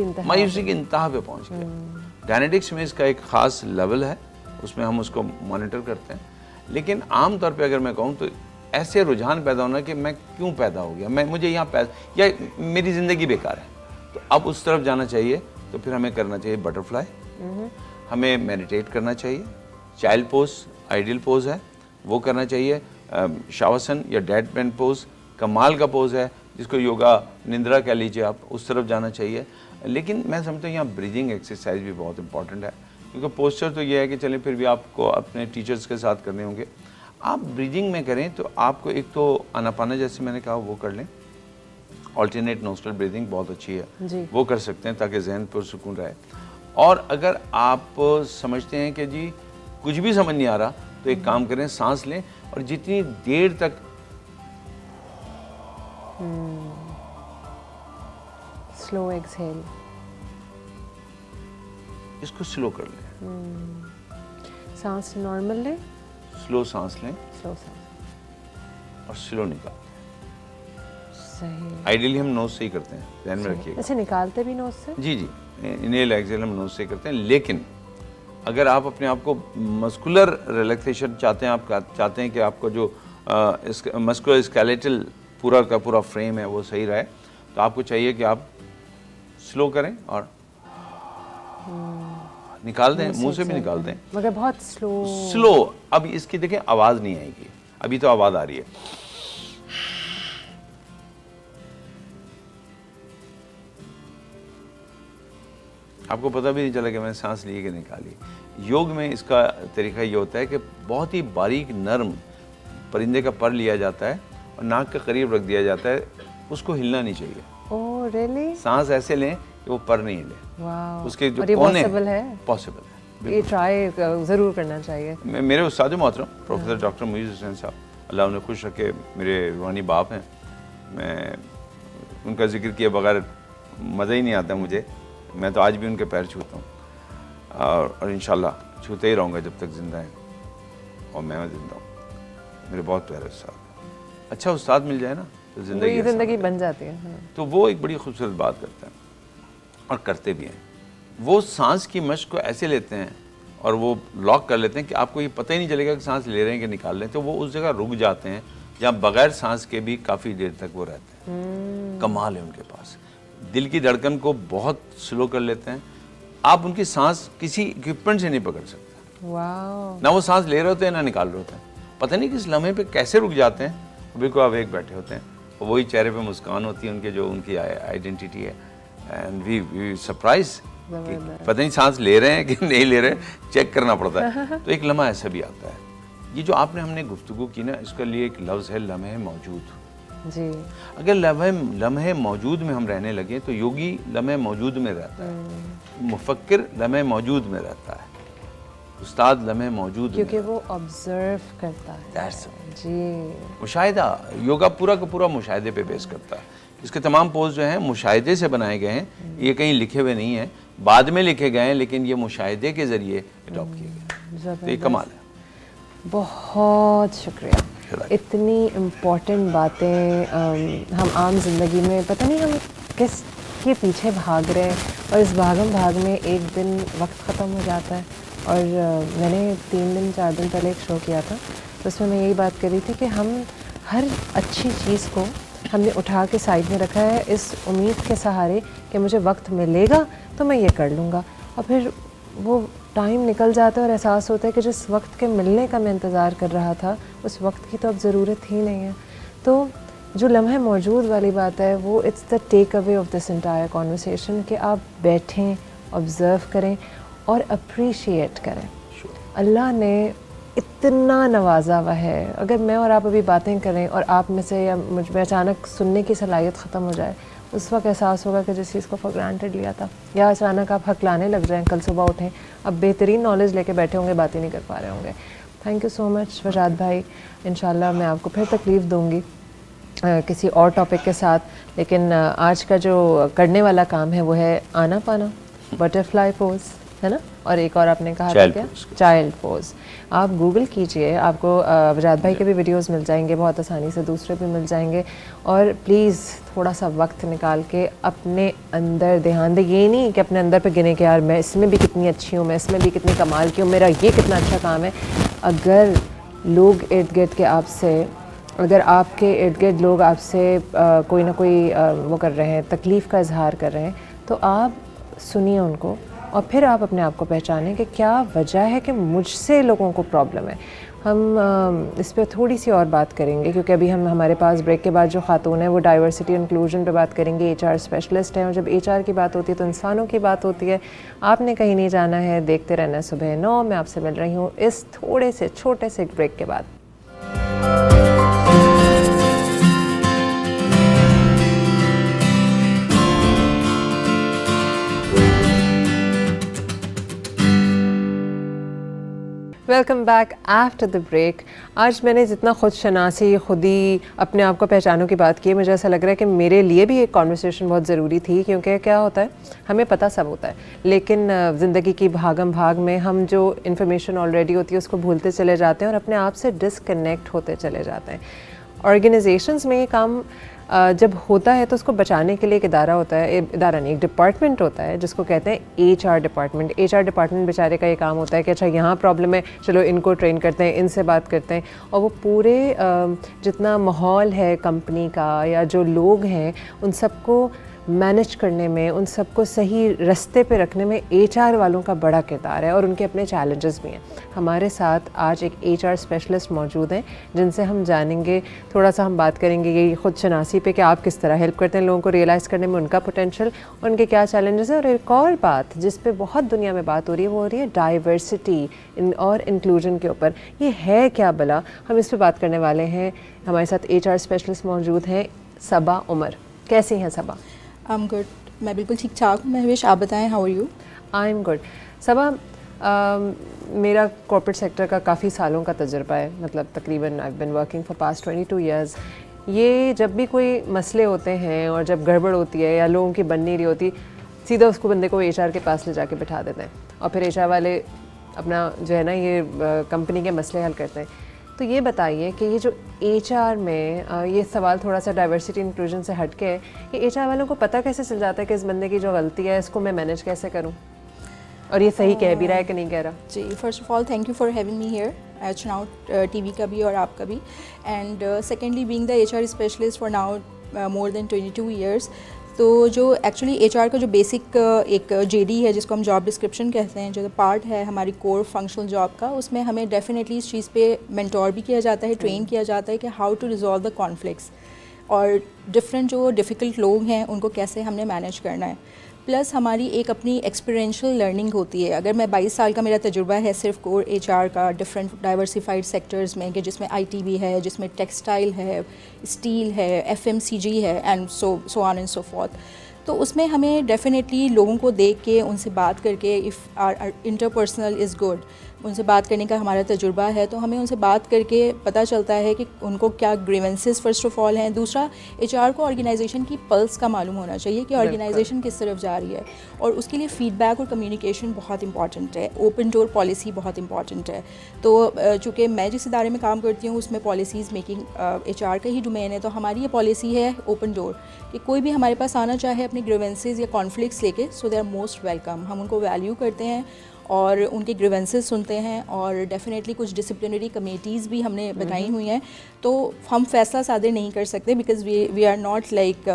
की इंतहा पे पहुंच गया। डायनेटिक्स में इसका एक ख़ास लेवल है, उसमें हम उसको मॉनिटर करते हैं। लेकिन आम तौर पे अगर मैं कहूँ तो ऐसे रुझान पैदा होना कि मैं क्यों पैदा हो गया, मुझे यहाँ या मेरी ज़िंदगी बेकार है, तो अब उस तरफ जाना चाहिए। तो फिर हमें करना चाहिए बटरफ्लाई, हमें मेडिटेट करना चाहिए, चाइल्ड पोज आइडियल पोज है वो करना चाहिए, शावासन या डेड मैन पोज कमाल का पोज है, जिसको योगा निंद्रा कह लीजिए आप, उस तरफ जाना चाहिए। लेकिन मैं समझता हूँ यहाँ ब्रीदिंग एक्सरसाइज भी बहुत इंपॉर्टेंट है, क्योंकि पोस्चर तो ये है कि चलें फिर भी आपको अपने टीचर्स के साथ करने होंगे। आप ब्रीदिंग में करें तो आपको एक तो आनापाना जैसे मैंने कहा वो कर लें, ऑल्टरनेट नोस्ट्रल ब्रीदिंग बहुत अच्छी है, वो कर सकते हैं ताकि जहन पर सुकून रहे। और अगर आप समझते हैं कि जी कुछ भी समझ नहीं आ रहा, तो एक काम करें, सांस लें और जितनी देर तक स्लो एक्सहेल, इसको स्लो कर लें। सांस नॉर्मल लें, स्लो सांस लें, स्लो सांस और स्लो निकाल। सही। आइडियली हम नोज से ही करते हैं, ध्यान में रखिएगा। ऐसे निकालते भी नोज से? जी जी, इनहेल एक्सहेल हम नोज से करते हैं। लेकिन अगर आप अपने आप को मस्कुलर रिलैक्सेशन चाहते हैं, आप चाहते हैं कि आपको जो मस्कुलर स्केलेटल पूरा का पूरा फ्रेम है वो सही रहे, तो आपको चाहिए कि आप स्लो करें और निकाल दें, मुंह से भी निकाल दें, मगर बहुत स्लो। अब इसकी देखें आवाज़ नहीं आएगी, अभी तो आवाज़ आ रही है। आपको पता भी नहीं चला कि मैंने सांस ली कि निकाली। योग में इसका तरीका ये होता है कि बहुत ही बारीक नरम परिंदे का पर लिया जाता है और नाक के करीब रख दिया जाता है, उसको हिलना नहीं चाहिए। Oh really? सांस ऐसे लें कि वो पर नहीं हिले। वाह, उसके जो और ये कोने पॉसिबल है? पॉसिबल है, ये ट्राई ज़रूर करना चाहिए। मेरे उस्ताद मोहतरम प्रोफेसर डॉक्टर मुईज़ हुसैन साहब, अल्लाह उन्हें खुश रखे, मेरे रूहानी बाप हैं, मैं उनका जिक्र किए बगैर मज़ा ही नहीं आता मुझे, मैं तो आज भी उनके पैर छूता हूँ। और इंशाल्लाह छूते ही रहूँगा जब तक ज़िंदा हैं और मैं ज़िंदा हूँ। मेरे बहुत प्यारे उस्ताद, अच्छा उस्ताद मिल जाए ना तो ज़िंदगी बन जाती है। तो वो एक बड़ी खूबसूरत बात करता है और करते भी हैं। वो सांस की मश्क को ऐसे लेते हैं और वो लॉक कर लेते हैं कि आपको ये पता ही नहीं चलेगा कि सांस ले रहे हैं कि निकाल रहे हैं। तो वो उस जगह रुक जाते हैं जहाँ बगैर सांस के भी काफ़ी देर तक वो रहते हैं। कमाल है उनके पास। दिल की धड़कन को बहुत स्लो कर लेते हैं। आप उनकी सांस किसी इक्विपमेंट से नहीं पकड़ सकते। वाह। ना वो सांस ले रहे होते हैं ना निकाल रहे होते हैं। पता नहीं किस लम्हे पे कैसे रुक जाते हैं। बिल्कुल आप एक बैठे होते हैं, वही चेहरे पे मुस्कान होती है उनके, जो उनकी आइडेंटिटी है। एंड वी सरप्राइज, पता नहीं सांस ले रहे हैं कि नहीं ले रहे, चेक करना पड़ता है। तो एक लम्हा ऐसा भी आता है। ये जो आपने हमने गुफ्तगू की ना, इसके लिए एक लफ्ज़ है लम्हे मौजूद। जी। अगर लम्हे मौजूद में हम रहने लगे तो योगी लम्हे मौजूद में रहता है, मुफक्किर लम्हे मौजूद में रहता है, उस्ताद लम्हे मौजूद, क्योंकि वो ऑब्जर्व करता है। जी। मुशाहिदा, योगा पूरा का पूरा मुशाहिदे पे बेस करता है। इसके तमाम पोज जो हैं मुशाहिदे से बनाए गए हैं। ये कहीं लिखे हुए नहीं हैं, बाद में लिखे गए हैं, लेकिन ये मुशाहिदे के ज़रिए अडॉप्ट किए गए। तो ये कमाल है। बहुत शुक्रिया। इतनी इम्पोर्टेंट बातें हम आम ज़िंदगी में पता नहीं हम किस के पीछे भाग रहे हैं, और इस भागम भाग में एक दिन वक्त ख़त्म हो जाता है। और मैंने 3 दिन 4 दिन पहले एक शो किया था, तो उसमें मैं यही बात कर रही थी कि हम हर अच्छी चीज़ को हमने उठा के साइड में रखा है इस उम्मीद के सहारे कि मुझे वक्त मिलेगा तो मैं ये कर लूँगा, और फिर वो टाइम निकल जाता है और एहसास होता है कि जिस वक्त के मिलने का मैं इंतज़ार कर रहा था उस वक्त की तो अब ज़रूरत ही नहीं है। तो जो लम्हे मौजूद वाली बात है वो it's the take away of this entire conversation, कि आप बैठें, ऑब्ज़र्व करें और अप्रिशिएट करें। अल्लाह ने इतना नवाजा हुआ है। अगर मैं और आप अभी बातें करें और आप में से या मुझ में अचानक सुनने की सलाहियत ख़त्म हो जाए, उस वक्त एहसास होगा कि जिस चीज़ को फॉर ग्रांटेड लिया था, या अचानक आप हकलाने लग जाएं, कल सुबह उठें अब बेहतरीन नॉलेज लेके बैठे होंगे, बात ही नहीं कर पा रहे होंगे। थैंक यू सो मच वजाद भाई। इंशाल्लाह मैं आपको फिर तकलीफ़ दूँगी किसी और टॉपिक के साथ, लेकिन आज का जो करने वाला काम है वो है आना पाना, बटरफ्लाई पोज, है ना, और एक और आपने कहा था क्या, चाइल्ड पोज। आप गूगल कीजिए, आपको वजाद भाई के भी वीडियोस मिल जाएंगे बहुत आसानी से, दूसरे भी मिल जाएंगे। और प्लीज़ थोड़ा सा वक्त निकाल के अपने अंदर ध्यान दें। ये नहीं कि अपने अंदर पे गिने कि यार मैं इसमें भी कितनी अच्छी हूँ, मैं इसमें भी कितनी कमाल की हूँ, मेरा ये कितना अच्छा काम है। अगर लोग इर्द गिर्द के आपसे, अगर आपके इर्द गिर्द लोग आपसे कोई ना कोई वो कर रहे हैं, तकलीफ़ का इजहार कर रहे हैं, तो आप सुनिए उनको और फिर आप अपने आप को पहचानें कि क्या वजह है कि मुझसे लोगों को प्रॉब्लम है। हम इस पर थोड़ी सी और बात करेंगे, क्योंकि अभी हमारे पास ब्रेक के बाद जो खातून है वो डाइवर्सिटी इंक्लूजन पे बात करेंगे, HR स्पेशलिस्ट हैं, और जब HR की बात होती है तो इंसानों की बात होती है। आपने कहीं नहीं जाना है, देखते रहना है सुबह 9 मैं आपसे मिल रही हूँ इस थोड़े से छोटे से ब्रेक के बाद। Welcome back after the break. आज मैंने जितना खुद शनासी, खुद ही अपने आप को पहचानों की बात की है, मुझे ऐसा लग रहा है कि मेरे लिए भी एक कॉन्वर्सेशन बहुत ज़रूरी थी, क्योंकि क्या होता है, हमें पता सब होता है, लेकिन ज़िंदगी की भागम भाग में हम जो इन्फॉर्मेशन ऑलरेडी होती है उसको भूलते चले जाते हैं और अपने आप से डिसकनेक्ट होते चले जाते हैं। ऑर्गेनाइजेशंस में ये काम जब होता है तो उसको बचाने के लिए एक इदारा होता है, इदारा नहीं, एक डिपार्टमेंट होता है जिसको कहते हैं HR डिपार्टमेंट। HR डिपार्टमेंट बेचारे का ये काम होता है कि अच्छा यहाँ प्रॉब्लम है, चलो इनको ट्रेन करते हैं, इनसे बात करते हैं, और वो पूरे जितना माहौल है कंपनी का या जो लोग हैं उन सबको मैनेज करने में, उन सबको सही रास्ते पे रखने में HR वालों का बड़ा किरदार है, और उनके अपने चैलेंजेस भी हैं। हमारे साथ आज एक HR स्पेशलिस्ट मौजूद हैं जिनसे हम जानेंगे, थोड़ा सा हम बात करेंगे ये खुद शनासी पे कि आप किस तरह हेल्प करते हैं लोगों को रियलाइज़ करने में उनका पोटेंशियल, उनके क्या चैलेंजेस हैं। और एक और बात जिस पे बहुत दुनिया में बात हो रही है वो हो रही है डाइवर्सिटी और इंक्लूजन के ऊपर। ये है क्या भला, हम इस पर बात करने वाले हैं। हमारे साथ HR स्पेशलिस्ट मौजूद हैं सबा उमर। कैसी हैं सबा? आई एम गुड, मैं बिल्कुल ठीक ठाक हूँ। महविश, आप बताएं, how are you? I am good. Saba, मेरा कॉर्पोरेट सेक्टर का काफ़ी सालों का तजुर्बा है, मतलब तकरीबन I been working for past 22 years. ये जब भी कोई मसले होते हैं और जब गड़बड़ होती है या लोगों की बन नहीं रही होती, सीधा उसको बंदे को HR के पास ले जाके बिठा देते हैं। और फिर एचआर वाले अपना जो है ना ये कंपनी के मसले हल करते हैं। तो ये बताइए कि ये जो एचआर में ये सवाल थोड़ा सा डाइवर्सिटी इंक्लूजन से हट के है कि एचआर वालों को पता कैसे चल जाता है कि इस बंदे की जो गलती है इसको मैं मैनेज कैसे करूं, और ये सही कह भी रहा है कि नहीं कह रहा? जी, first of all thank you for having me here H now TV का भी और आपका भी। And secondly being the HR specialist for now more than 22 years, तो जो एक्चुअली एचआर का जो बेसिक एक जेडी है जिसको हम जॉब डिस्क्रिप्शन कहते हैं, जो पार्ट है हमारी कोर फंक्शनल जॉब का, उसमें हमें डेफिनेटली इस चीज़ पे मेंटोर भी किया जाता है, ट्रेन किया जाता है कि how to resolve the conflicts और डिफरेंट जो डिफ़िकल्ट लोग हैं उनको कैसे हमने मैनेज करना है। प्लस हमारी एक अपनी एक्सपीरियंशियल लर्निंग होती है। अगर मैं 22 साल का मेरा तजुर्बा है सिर्फ कोर एचआर का डिफरेंट डाइवर्सिफाइड सेक्टर्स में, कि जिसमें आईटी भी है, जिसमें टेक्सटाइल है, स्टील है, एफएमसीजी है and so on and so forth, तो उसमें हमें डेफिनेटली लोगों को देख के उनसे बात करके, if are interpersonal is good, उनसे बात करने का हमारा तजुर्बा है, तो हमें उनसे बात करके पता चलता है कि उनको क्या ग्रीवेंसेस फर्स्ट ऑफ ऑल हैं। दूसरा, एचआर को ऑर्गेनाइजेशन की पल्स का मालूम होना चाहिए कि ऑर्गेनाइजेशन किस तरफ जा रही है, और उसके लिए फीडबैक और कम्युनिकेशन बहुत इंपॉर्टेंट है। ओपन डोर पॉलिसी बहुत इंपॉर्टेंट है। तो चूँकि मैं जिस इदारे में काम करती हूँ उसमें पॉलिसीज़ मेकिंग एचआर का ही डोमेन है, तो हमारी ये पॉलिसी है ओपन डोर कि कोई भी हमारे पास आना चाहे अपने ग्रीवेंसेस या कॉन्फ्लिक्ट्स लेके, सो दे आर मोस्ट वेलकम। हम उनको वैल्यू करते हैं और उनके ग्रीवेंसेस सुनते हैं, और डेफिनेटली कुछ डिसिप्लिनरी कमेटीज़ भी हमने बनाई हुई हैं। तो हम फैसला सादर नहीं कर सकते because we are not like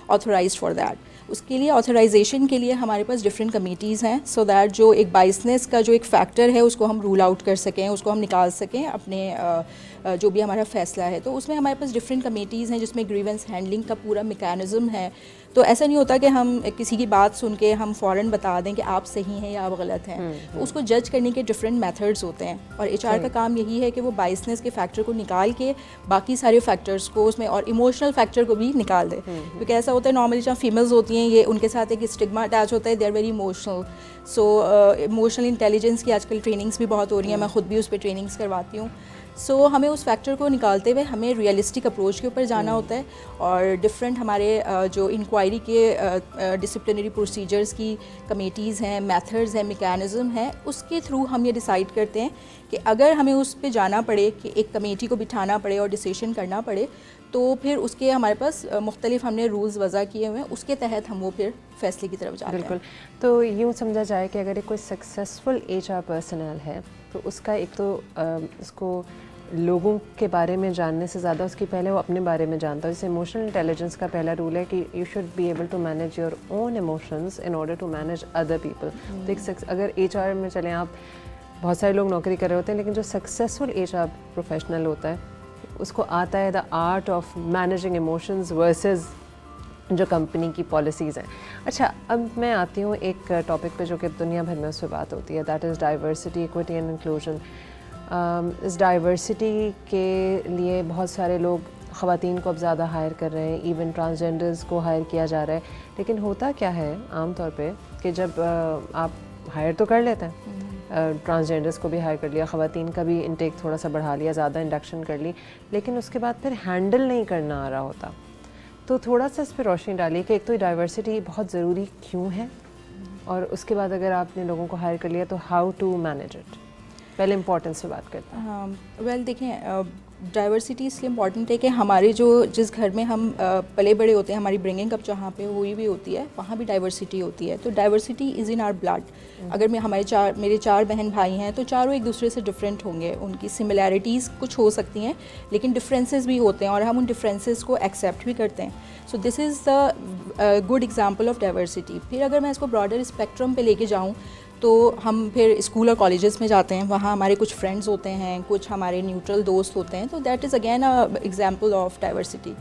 authorized for that. उसके लिए ऑथराइजेशन के लिए हमारे पास डिफरेंट कमेटीज़ हैं, सो दैट जो एक बाइसनेस का जो एक फैक्टर है उसको हम रूल आउट कर सकें, उसको हम निकाल सकें अपने जो भी हमारा फ़ैसला है। तो उसमें हमारे पास डिफरेंट कमेटीज़ हैं जिसमें ग्रीवेंस हैंडलिंग का पूरा मेकैनिज़्म है। तो ऐसा नहीं होता कि हम किसी की बात सुन के हम फ़ौरन बता दें कि आप सही हैं या आप गलत हैं। तो उसको जज करने के डिफरेंट मेथड्स होते हैं, और एचआर का काम यही है कि वो बाइसनेस के फैक्टर को निकाल के बाकी सारे फैक्टर्स को उसमें, और इमोशनल फैक्टर को भी निकाल दे। क्योंकि ऐसा होता है नॉर्मली जहाँ फीमेल्स होती हैं, ये उनके साथ एक स्टिग्मा अटैच होता है, they are very emotional. So emotional intelligence की आजकल ट्रेनिंग्स भी बहुत हो रही हैं, मैं खुद भी उस पर ट्रेनिंग्स करवाती हूँ। सो हमें उस फैक्टर को निकालते हुए हमें रियलिस्टिक अप्रोच के ऊपर जाना होता है, और डिफरेंट हमारे जो इंक्वायरी के डिसिप्लिनरी प्रोसीजर्स की कमेटीज़ हैं, मेथड्स हैं, मैकेनिज़्म हैं, उसके थ्रू हम ये डिसाइड करते हैं कि अगर हमें उस पे जाना पड़े, कि एक कमेटी को बिठाना पड़े और डिसीजन करना पड़े, तो फिर उसके हमारे पास मुख्तलिफ हमने रूल्स वज़ा किए हुए हैं, उसके तहत हम वो फिर फैसले की तरफ जाते हैं। बिल्कुल। तो यूँ समझा जाए कि अगर एक कोई सक्सेसफुल एचआर पर्सनल है तो उसका एक तो उसको लोगों के बारे में जानने से ज़्यादा उसकी पहले वो अपने बारे में जानता है। जैसे इमोशनल इंटेलिजेंस का पहला रूल है कि you should be able to manage your own emotions in order to manage other people. तो एक अगर एचआर में चलें आप, बहुत सारे लोग नौकरी कर रहे होते हैं, लेकिन जो सक्सेसफुल एचआर प्रोफेशनल होता है उसको आता है the art of managing emotions versus जो कंपनी की पॉलिसीज़ हैं। अच्छा, अब मैं आती हूँ एक टॉपिक पे जो कि दुनिया भर में उस पर बात होती है, that is diversity, equity and inclusion. इस डाइवर्सिटी के लिए बहुत सारे लोग ख़वातीन को अब ज़्यादा हायर कर रहे हैं, इवन ट्रांसजेंडर्स को हायर किया जा रहा है। लेकिन होता क्या है आम तौर पे कि जब आप हायर तो कर लेते हैं, ट्रांसजेंडर्स को भी हायर कर लिया, ख़वातीन का भी इंटेक थोड़ा सा बढ़ा लिया, ज़्यादा इंडक्शन कर ली, लेकिन उसके बाद फिर हैंडल नहीं करना आ रहा होता। तो थोड़ा सा इस पर रोशनी डालिए कि एक तो डाइवर्सिटी बहुत ज़रूरी क्यों है, और उसके बाद अगर आपने लोगों को हायर कर लिया तो हाउ टू मैनेज इट। पहले इम्पोर्टेंस पे बात करते हैं। वेल देखें, डाइवर्सिटी इसलिए इम्पॉर्टेंट है कि हमारे जो जिस घर में हम पले बड़े होते हैं, हमारी ब्रिंगिंग अप जहाँ पे हुई भी होती है, वहाँ भी डाइवर्सिटी होती है। तो diversity is in our blood. अगर मेरे चार बहन भाई हैं तो चारों एक दूसरे से डिफरेंट होंगे, उनकी सिमिलैरिटीज़ कुछ हो सकती हैं लेकिन डिफरेंसेस भी होते हैं, और हम उन डिफरेंसेस को एक्सेप्ट भी करते हैं। So this is the good example of diversity. फिर अगर मैं इसको ब्रॉडर स्पेक्ट्रम पे लेके जाऊँ तो हम फिर स्कूल और कॉलेजेस में जाते हैं, वहाँ हमारे कुछ फ्रेंड्स होते हैं, कुछ हमारे न्यूट्रल दोस्त होते हैं, तो that is again a example of diversity.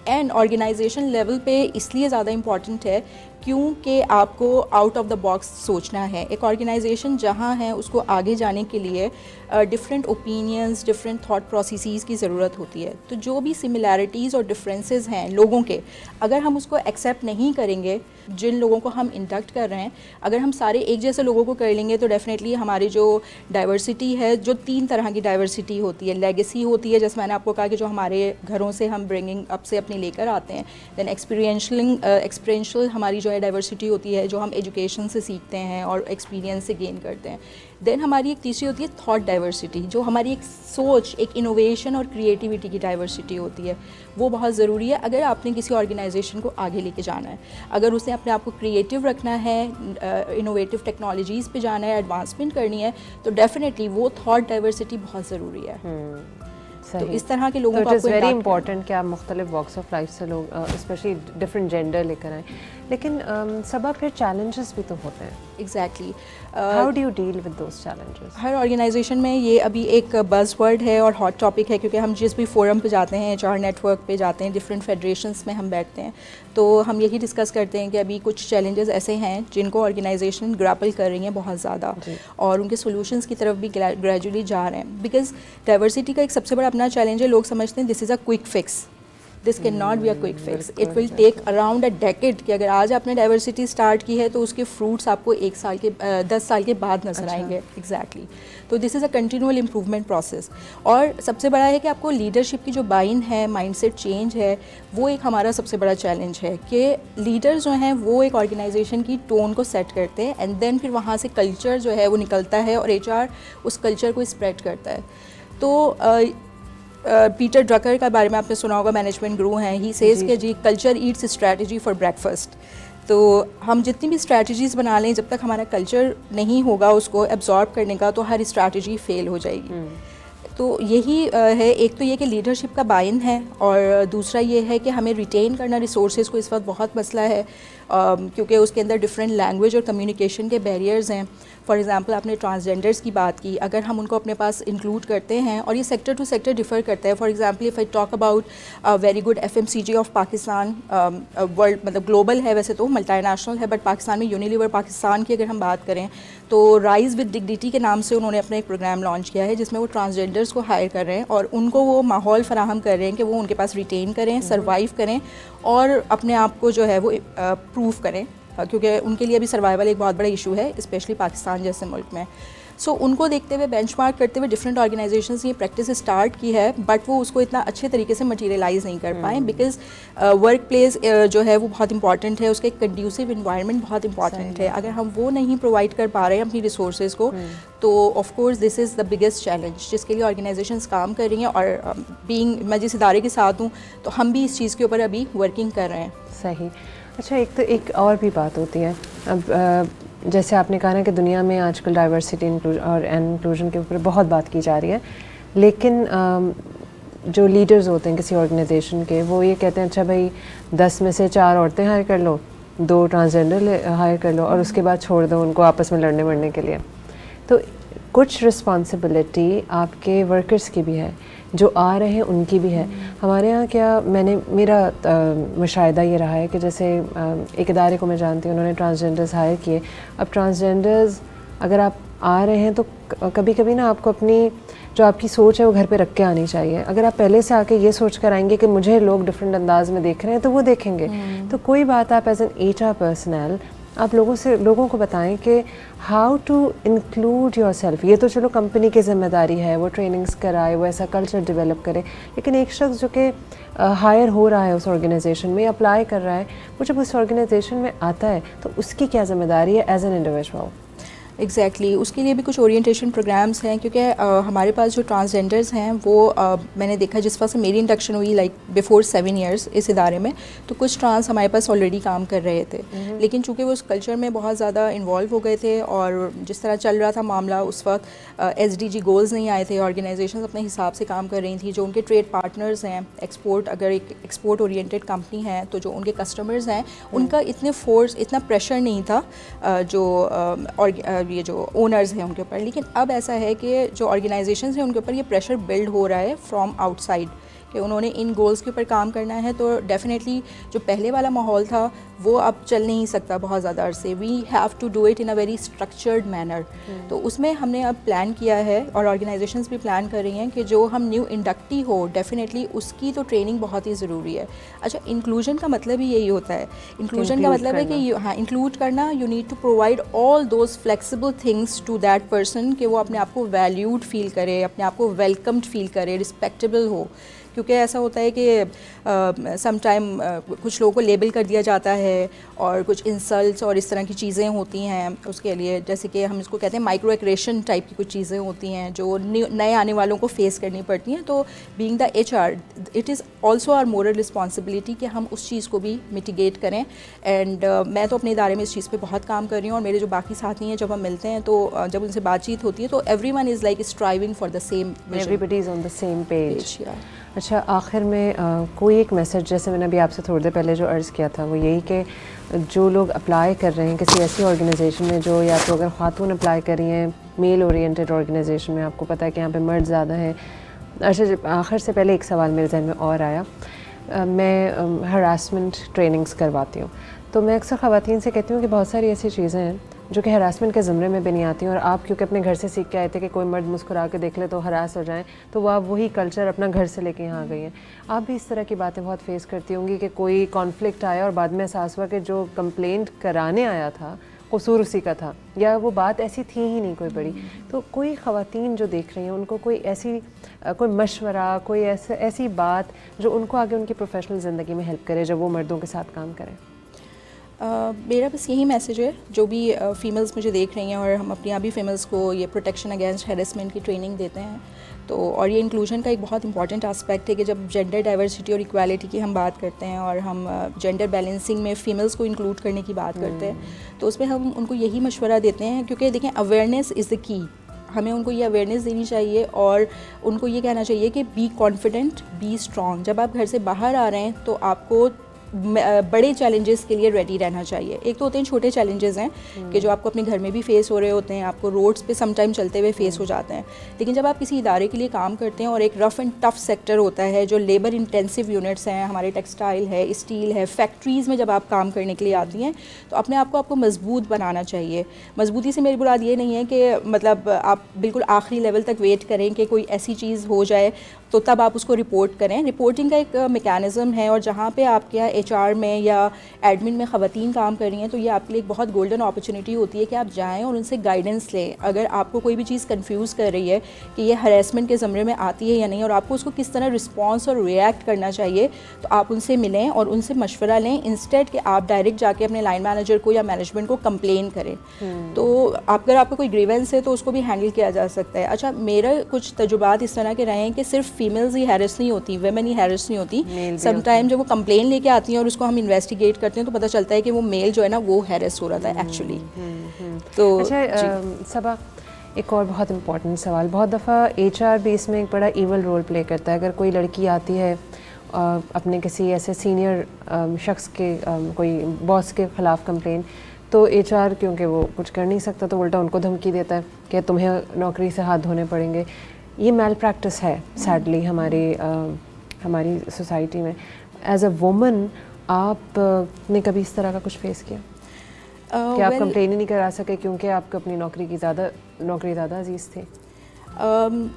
And organization level पे इसलिए ज़्यादा इम्पॉर्टेंट है क्योंकि आपको आउट ऑफ द बॉक्स सोचना है। एक ऑर्गेनाइजेशन जहाँ है उसको आगे जाने के लिए different opinions, different thought processes की ज़रूरत होती है। तो जो भी सिमिलैरिटीज़ और डिफरेंसेस हैं लोगों के, अगर हम उसको एक्सेप्ट नहीं करेंगे, जिन लोगों को हम इंडक्ट कर रहे हैं, अगर हम सारे एक जैसे लोगों को कर लेंगे तो डेफिनेटली हमारी जो डाइवर्सिटी है, जो 3 तरह की डाइवर्सिटी होती है। लेगेसी होती है, जैसे मैंने आपको कहा कि जो हमारे घरों से हम ब्रिंगिंग अप से अपनी लेकर आते हैं। देन एक्सपीरियंशियल हमारी जो है, डाइवर्सिटी होती है जो हम एजुकेशन से सीखते हैं और एक्सपीरियंस से गेन करते हैं। देन हमारी एक तीसरी होती है थॉट डाइवर्सिटी, जो हमारी एक सोच, एक इनोवेशन और क्रिएटिविटी की डाइवर्सिटी होती है। वो बहुत ज़रूरी है अगर आपने किसी ऑर्गेनाइजेशन को आगे लेके जाना है। अगर उसने अपने आप को क्रिएटिव रखना है, इनोवेटिव टेक्नोलॉजीज़ पे जाना है, एडवांसमेंट करनी है, तो डेफिनेटली वो थॉट डाइवर्सिटी बहुत ज़रूरी है। तो इस तरह के लोगों को आपको वेरी इंपॉर्टेंट कि आप मुख्तलिफ वॉक्स ऑफ लाइफ से लोग स्पेशली डिफरेंट जेंडर लेकर आएँ, लेकिन सबा फिर चैलेंजेस भी तो होते हैं। Exactly, how do you deal with those challenges? हर ऑर्गेनाइजेशन में ये अभी एक बज़ वर्ड है और हॉट टॉपिक है, क्योंकि हम जिस भी फोरम पे जाते हैं, HR नेटवर्क पे जाते हैं, डिफरेंट फेडरेशंस में हम बैठते हैं, तो हम यही डिस्कस करते हैं कि अभी कुछ चैलेंजेस ऐसे हैं जिनको ऑर्गेनाइजेशन ग्रैपल कर रही हैं बहुत ज़्यादा, और उनके सोल्यूशंस की तरफ भी ग्रेजुअली जा रहे हैं। बिकॉज डाइवर्सिटी का एक सबसे बड़ा अपना चैलेंज है, लोग समझते हैं this is a quick fix, this can not be a quick fix, it will take around a decade. कि अगर आज आपने डाइवर्सिटी स्टार्ट की है तो उसके फ्रूट्स आपको 1 साल के 10 साल के बाद नजर आएंगे। एग्जैक्टली, तो this is a continual improvement process. और सबसे बड़ा है कि आपको लीडरशिप की जो बाइन है, माइंडसेट चेंज है, वो एक हमारा सबसे बड़ा चैलेंज है कि लीडर्स जो हैं वो एक ऑर्गेनाइजेशन की टोन को सेट करते हैं, एंड देन फिर वहाँ से कल्चर जो है वो निकलता है और HR उस कल्चर को स्प्रेड करता है। तो पीटर ड्रकर का बारे में आपने सुना होगा, मैनेजमेंट गुरु हैं, ही सेज कि जी culture eats strategy for breakfast. तो हम जितनी भी स्ट्रैटेजीज़ बना लें, जब तक हमारा कल्चर नहीं होगा उसको एब्जॉर्ब करने का, तो हर स्ट्रैटेजी फेल हो जाएगी। तो यही है, एक तो ये कि लीडरशिप का बाइन है, और दूसरा ये है कि हमें रिटेन करना रिसोर्सेज को इस वक्त बहुत मसला है, क्योंकि उसके अंदर डिफरेंट लैंग्वेज और कम्युनिकेशन के बैरियर्स हैं। फॉर एग्जांपल आपने ट्रांसजेंडर्स की बात की, अगर हम उनको अपने पास इंक्लूड करते हैं, और ये सेक्टर टू सेक्टर डिफ़र करता है। For example if I talk about very good FMCG of Pakistan, world मतलब ग्लोबल है वैसे तो, मल्टीनेशनल है, बट पाकिस्तान में यूनिलीवर पाकिस्तान की अगर हम बात करें तो राइज विद डिग्निटी के नाम से उन्होंने अपना एक प्रोग्राम लॉन्च किया है, जिसमें वो ट्रांसजेंडर्स को हायर कर रहे हैं और उनको वो माहौल फराहम कर रहे हैं कि वो उनके पास रिटेन करें, सर्वाइव करें और अपने आप को जो है वो प्रूव करें, क्योंकि उनके लिए भी सर्वाइवल एक बहुत बड़ा इशू है, स्पेशली पाकिस्तान जैसे मुल्क में। सो उनको देखते हुए, बेंचमार्क करते हुए डिफरेंट ऑर्गेनाइजेशंस ये प्रैक्टिस स्टार्ट की है, बट वो उसको इतना अच्छे तरीके से मटेरियलाइज नहीं कर पाए, बिकॉज वर्क प्लेस जो है वो बहुत इंपॉर्टेंट है, उसका एक कंड्यूसिव इन्वायरमेंट बहुत इंपॉर्टेंट है। अगर हम वो नहीं प्रोवाइड कर पा रहे हैं अपनी रिसोर्सेज को, तो of course this is the biggest challenge जिसके लिए ऑर्गेनाइजेशंस काम कर रही हैं। और बीइंग मैं जिस इदारे के साथ हूँ, तो हम भी इस चीज़ के ऊपर अभी वर्किंग कर रहे हैं। सही। अच्छा, एक तो एक और भी बात होती है, अब जैसे आपने कहा ना कि दुनिया में आजकल डाइवर्सिटी और इंक्लूजन के ऊपर बहुत बात की जा रही है, लेकिन जो लीडर्स होते हैं किसी ऑर्गेनाइजेशन के, वो ये कहते हैं अच्छा भाई 10 में से 4 औरतें हायर कर लो, 2 ट्रांसजेंडर हायर कर लो, और उसके बाद छोड़ दो उनको आपस में लड़ने वड़ने के लिए। तो कुछ रिस्पॉन्सिबिलिटी आपके वर्कर्स की भी है, जो आ रहे हैं उनकी भी है। हमारे यहाँ क्या, मेरा मुशाहिदा ये रहा है कि जैसे एक इदारे को मैं जानती हूँ, उन्होंने ट्रांसजेंडर्स हायर किए। अब ट्रांसजेंडर्स अगर आप आ रहे हैं तो कभी कभी ना आपको अपनी जो आपकी सोच है वो घर पे रख के आनी चाहिए। अगर आप पहले से आके ये सोच कर आएंगे कि मुझे लोग डिफरेंट अंदाज में देख रहे हैं, तो वो देखेंगे। तो कोई बात आप एज एन HR पर्सनल आप लोगों को बताएं कि how to include yourself. ये तो चलो कंपनी की जिम्मेदारी है, वो ट्रेनिंग्स कराए, वो ऐसा कल्चर डेवलप करे, लेकिन एक शख्स जो कि हायर हो रहा है उस ऑर्गेनाइजेशन में, अप्लाई कर रहा है, वो जब उस ऑर्गेनाइजेशन में आता है तो उसकी क्या जिम्मेदारी है एज एन इंडिविजुअल? एग्जैक्टली, उसके लिए भी कुछ ओरिएंटेशन प्रोग्राम्स हैं, क्योंकि हमारे पास जो ट्रांसजेंडर्स हैं वो मैंने देखा जिस वक्त से मेरी इंडक्शन हुई लाइक बिफोर 7 years इस इदारे में, तो कुछ ट्रांस हमारे पास ऑलरेडी काम कर रहे थे, लेकिन चूंकि वो उस कल्चर में बहुत ज़्यादा इन्वॉल्व हो गए थे और जिस तरह चल रहा था मामला उस वक्त SDG गोल्स नहीं आए थे, ऑर्गेनाइजेशन अपने हिसाब से काम कर रही थी। जो उनके ट्रेड पार्टनर्स हैं, एक्सपोर्ट अगर एक एक्सपोर्ट ओरिएंटेड कंपनी है, तो जो उनके कस्टमर्स हैं उनका इतना प्रेशर नहीं था ये जो ओनर्स हैं उनके ऊपर। लेकिन अब ऐसा है कि जो ऑर्गेनाइजेशंस हैं उनके ऊपर ये प्रेशर बिल्ड हो रहा है फ्रॉम आउटसाइड कि उन्होंने इन गोल्स के ऊपर काम करना है। तो डेफिनेटली जो पहले वाला माहौल था वो अब चल नहीं सकता बहुत ज़्यादा अरसे। We have to do it in a very structured manner. तो उसमें हमने अब प्लान किया है और ऑर्गेनाइजेशंस भी प्लान कर रही हैं कि जो हम न्यू इंडक्टी हो डेफिनेटली उसकी तो ट्रेनिंग बहुत ही ज़रूरी है। अच्छा, इंक्लूजन का मतलब ही यही होता है। इंक्लूजन का मतलब है कि हाँ, इंक्लूड करना, you need to provide all those flexible things to that person कि वो अपने आप को वैल्यूड फील करे, अपने आप को वेलकम्ड फील करे, रिस्पेक्टेबल हो। क्योंकि ऐसा होता है कि सम टाइम कुछ लोगों को लेबल कर दिया जाता है और कुछ इंसल्ट्स और इस तरह की चीज़ें होती हैं उसके लिए, जैसे कि हम इसको कहते हैं माइक्रो एग्रेशन टाइप की कुछ चीज़ें होती हैं जो नए आने वालों को फेस करनी पड़ती हैं। तो being the HR, it is also our moral responsibility कि हम उस चीज़ को भी मिटिगेट करें। एंड मैं तो अपने इदारे में इस चीज़ पे बहुत काम कर रही हूँ, और मेरे जो बाकी साथी हैं जब हम मिलते हैं तो जब उनसे बातचीत होती है तो everyone is like striving for the same, everybody is on the same page. yeah. अच्छा, आखिर में कोई एक मैसेज, जैसे मैंने अभी आपसे थोड़ी देर पहले जो अर्ज़ किया था वो यही कि जो लोग अप्लाई कर रहे हैं किसी ऐसी ऑर्गेनाइजेशन में, जो या तो अगर ख़ातून अप्लाई कर रही हैं मेल ओरिएंटेड ऑर्गेनाइजेशन में, आपको पता है कि यहाँ पे मर्द ज़्यादा हैं। अच्छा, आखिर से पहले एक सवाल मेरे जहन में और आया। मैं हरासमेंट ट्रेनिंग्स करवाती हूँ, तो मैं अक्सर ख़वातीन से कहती हूँ कि बहुत सारी ऐसी चीज़ें हैं जो कि हरासमेंट के ज़मरे में भी नहीं आती हैं, और आप क्योंकि अपने घर से सीख के आए थे कि कोई मर्द मुस्कुरा के देख ले तो हरास हो जाएं, तो वो आप वही कल्चर अपना घर से लेके यहाँ आ गई हैं। आप भी इस तरह की बातें बहुत फेस करती होंगी कि कोई कॉन्फ्लिक्ट आया और बाद में एहसास हुआ कि जो कंप्लेंट कराने आया था कसूर उसी का था, या वो बात ऐसी थी ही नहीं कोई बड़ी। तो कोई ख़वातीन जो देख रही हैं उनको कोई ऐसी कोई मशवरा, कोई ऐसी बात जो उनको आगे उनकी प्रोफेशनल ज़िंदगी में हेल्प करे जब वो मर्दों के साथ काम करें? मेरा बस यही मैसेज है, जो भी फ़ीमेल्स मुझे देख रही हैं, और हम अपनी यहाँ भी फ़ीमेल्स को ये प्रोटेक्शन अगेंस्ट हैरेसमेंट की ट्रेनिंग देते हैं, तो और ये इंक्लूजन का एक बहुत इंपॉर्टेंट एस्पेक्ट है कि जब जेंडर डाइवर्सिटी और इक्वालिटी की हम बात करते हैं और हम जेंडर बैलेंसिंग में फ़ीमेल्स को इंक्लूड करने की बात करते हैं, तो उसमें हम उनको यही मशवरा देते हैं, क्योंकि देखें अवेयरनेस इज़ द की। हमें उनको ये अवेयरनेस देनी चाहिए और उनको ये कहना चाहिए कि बी कॉन्फिडेंट, बी स्ट्रॉन्ग। जब आप घर से बाहर आ रहे हैं तो आपको बड़े चैलेंजेस के लिए रेडी रहना चाहिए। एक तो होते हैं छोटे चैलेंजेस हैं कि जो आपको अपने घर में भी फेस हो रहे होते हैं, आपको रोड्स पे सम टाइम चलते हुए फेस हो जाते हैं। लेकिन जब आप किसी इदारे के लिए काम करते हैं और एक रफ़ एंड टफ सेक्टर होता है, जो लेबर इंटेंसिव यूनिट्स हैं, हमारे टेक्सटाइल है, स्टील है, फैक्ट्रीज़ में जब आप काम करने के लिए आती हैं, तो अपने आप को आपको मजबूत बनाना चाहिए। मजबूती से मेरी मुराद ये नहीं है कि मतलब आप बिल्कुल आखिरी लेवल तक वेट करें कि कोई ऐसी चीज़ हो जाए तो तब आप उसको रिपोर्ट करें। रिपोर्टिंग का एक मेकैनिज़म है, और जहाँ पे आपके यहाँ HR में या एडमिन में ख़वातीन काम कर रही हैं तो ये आपके लिए एक बहुत गोल्डन अपॉर्चुनिटी होती है कि आप जाएं और उनसे गाइडेंस लें। अगर आपको कोई भी चीज़ कंफ्यूज कर रही है कि ये हरेसमेंट के ज़मरे में आती है या नहीं, और आपको उसको किस तरह रिस्पॉन्स और रिएक्ट करना चाहिए, तो आप उनसे मिलें और उनसे मशवरा लें, इंस्टेड कि आप डायरेक्ट जाके अपने लाइन मैनेजर को या मैनेजमेंट को कंप्लेन करें। तो अगर आपको कोई ग्रीवेंस है तो उसको भी हैंडल किया जा सकता है। अच्छा, मेरा कुछ तजुर्बात इस तरह के रहे हैं कि सिर्फ फीमेल्स ही हैरेस नहीं होती, वेमेन ही हैरेस नहीं होती। समटाइम जब वो कंप्लेन लेके आती हैं और उसको हम इन्वेस्टिगेट करते हैं तो पता चलता है कि वो मेल जो है ना वो हैरेस हो रहा था एक्चुअली। तो अच्छा सबा, एक और बहुत इम्पॉर्टेंट सवाल, बहुत दफ़ा HR भी इसमें एक बड़ा ईवल रोल प्ले करता है। अगर कोई लड़की आती है अपने किसी ऐसे सीनियर शख्स के कोई बॉस के ख़िलाफ़ कंप्लेन, तो HR क्योंकि वो कुछ कर नहीं सकता तो उल्टा उनको धमकी देता है कि तुम्हें नौकरी से हाथ धोने पड़ेंगे। ये मैल प्रैक्टिस है सैडली हमारी सोसाइटी में। एज अ वुमन आपने कभी इस तरह का कुछ फेस किया कि आप कंप्लेन ही नहीं करा सके क्योंकि आपको अपनी नौकरी ज़्यादा अजीज़ थी?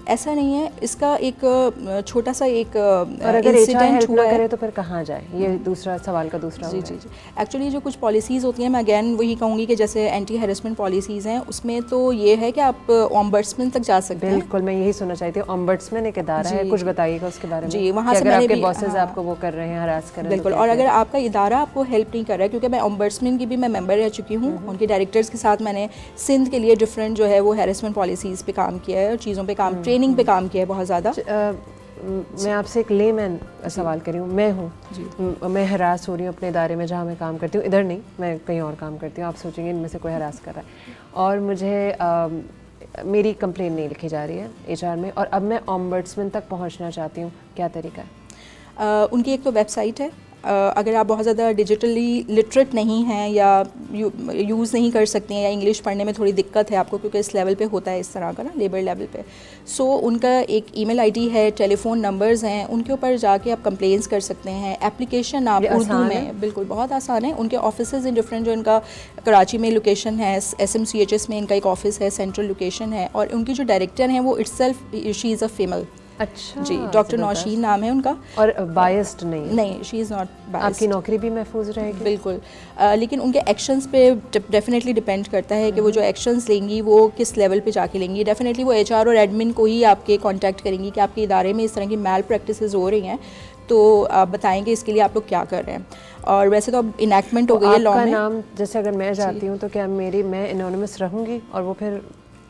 ऐसा नहीं है, इसका एक छोटा सा एक और अगर इंसिडेंट हुआ करे तो फिर कहाँ जाए, ये दूसरा सवाल का दूसरा। जी। एक्चुअली जो कुछ पॉलिसीज़ होती हैं, मैं अगेन वही कहूँगी कि जैसे एंटी हैरेसमेंट पॉलिसीज़ हैं, उसमें तो ये है कि आप ऑम्बड्समैन तक जा सकते हैं। बिल्कुल, मैं यही सुनना चाहती हूँ। ऑम्बड्समैन एक इदारा है, कुछ बताइएगा उसके बारे में। जी, वहाँ से अगर मैंने आपके भी बॉसेस आपको वो कर रहे हैं, हरास कर रहे हैं, बिल्कुल। और अगर आपका इदारा आपको हेल्प नहीं कर रहा है, क्योंकि मैं ऑम्बड्समैन की भी मैं मेंबर रह चुकी हूँ, उनके डायरेक्टर्स के साथ मैंने सिंध के लिए डिफरेंट जो है वो हैरेसमेंट पॉलिसीज़ पे काम किया है और चीज़ों पे काम, ट्रेनिंग पे काम किया है बहुत ज़्यादा। मैं आपसे एक लेमैन सवाल कर रही हूँ। मैं हरास हो रही हूँ अपने इदारे में जहाँ मैं काम करती हूँ, इधर नहीं, मैं कहीं और काम करती हूँ। आप सोचेंगे इनमें से कोई हरास कर रहा है, और मुझे मेरी कंप्लेन नहीं लिखी जा रही है HR में, और अब मैं ऑम्बड्समैन तक पहुँचना चाहती हूँ, क्या तरीका है? उनकी एक तो वेबसाइट है। अगर आप बहुत ज़्यादा डिजिटली लिटरेट नहीं हैं या यूज़ नहीं कर सकते हैं या इंग्लिश पढ़ने में थोड़ी दिक्कत है आपको, क्योंकि इस लेवल पे होता है इस तरह का ना, लेबर लेवल पे, सो उनका एक ईमेल ID है, टेलीफोन नंबर्स हैं, उनके ऊपर जाके आप कंप्लेंट्स कर सकते हैं। एप्लीकेशन आप उर्दू में, बिल्कुल बहुत आसान है। उनके ऑफिसेज इन डिफरेंट, जो इनका कराची में लोकेशन है, SMCHS में इनका एक ऑफिस है, सेंट्रल लोकेशन है, और उनकी जो डायरेक्टर हैं वो itself she is a female. अच्छा जी, डॉक्टर नौशीन नाम है उनका। और बायस्ड नहीं? नहीं, शी इज़ नॉट बायस्ड। आपकी नौकरी भी महफूज रहेगी? बिल्कुल। लेकिन उनके एक्शंस पे डेफिनेटली डिपेंड करता है कि वो जो एक्शंस लेंगी वो किस लेवल पे जाके लेंगी। डेफिनेटली वो एचआर और एडमिन को ही आपके कांटेक्ट करेंगी कि आपके इदारे में इस तरह की मैल प्रैक्टिसेस हो रही हैं, तो आप बताएंगे इसके लिए आप लोग क्या कर रहे हैं। और वैसे तो अब इनैक्टमेंट हो गई है लॉ में। नाम जैसे अगर मैं जाती हूँ तो क्या मैं एनोनिमस रहूँगी, और वो फिर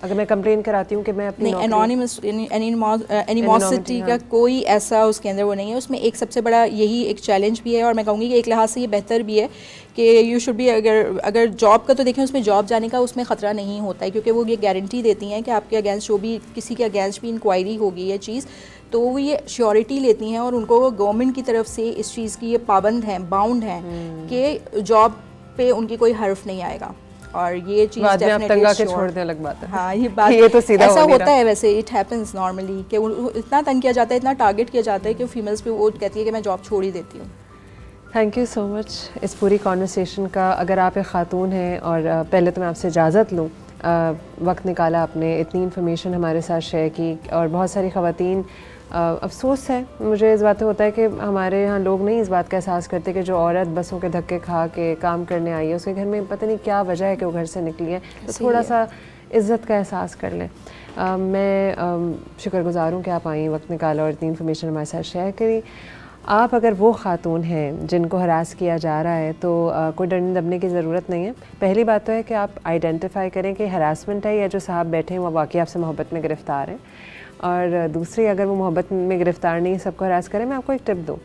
अगर मैं कंप्लेन कराती हूँ कि मैं अपनी नहीं, एनोनिमस एनिमोसिटी का कोई ऐसा उसके अंदर वो नहीं है। उसमें एक सबसे बड़ा यही एक चैलेंज भी है, और मैं कहूँगी कि एक लिहाज से ये बेहतर भी है कि यू शुड बी, अगर जॉब का तो देखें उसमें जॉब जाने का उसमें ख़तरा नहीं होता है, क्योंकि वो ये गारंटी देती हैं कि आपके अगेंस्ट जो भी किसी के अगेंस्ट भी इंक्वायरी होगी ये चीज़, तो वो ये श्योरिटी लेती हैं और उनको गवर्नमेंट की तरफ से इस चीज़ की ये पाबंद हैं, बाउंड हैं कि जॉब पे उनकी कोई हर्फ नहीं आएगा। और ये चीज़ तंगा के छोड़ दें अलग बात है। हाँ, ये बात ये तो सीधा ऐसा होता है वैसे, इट हैपेंस नॉर्मली कि इतना तंग किया जाता है, इतना टारगेट किया जाता है कि फीमेल्स पे वो कहती है कि मैं जॉब छोड़ ही देती हूँ। थैंक यू सो मच इस पूरी कॉन्वर्सेशन का। अगर आप एक ख़ातून हैं, और पहले तो मैं आपसे इजाज़त लूँ, वक्त निकाला आपने, इतनी इन्फॉर्मेशन हमारे साथ शेयर की, और बहुत सारी ख़वातीन, अफसोस है मुझे इस बात में होता है कि हमारे यहाँ लोग नहीं इस बात का एहसास करते कि जो औरत बसों के धक्के खा के काम करने आई है, उसके घर में पता नहीं क्या वजह है कि वो घर से निकली है, तो थोड़ा सा इज़्ज़त का एहसास कर लें। मैं शुक्रगुज़ार हूँ कि आप आई, वक्त निकाला और इतनी इन्फॉर्मेशन हमारे साथ शेयर करी। आप अगर वो ख़ातून हैं जिनको हरास किया जा रहा है, तो कोई डरने दबने की ज़रूरत नहीं है। पहली बात तो है कि आप आइडेंटिफाई करें कि हरासमेंट है या जो साहब बैठे हैं वो वाकई आपसे मोहब्बत में गिरफ़्तार हैं। और दूसरी, अगर वो मोहब्बत में गिरफ़्तार नहीं, सबको हरास करें, मैं आपको एक टिप दूँ।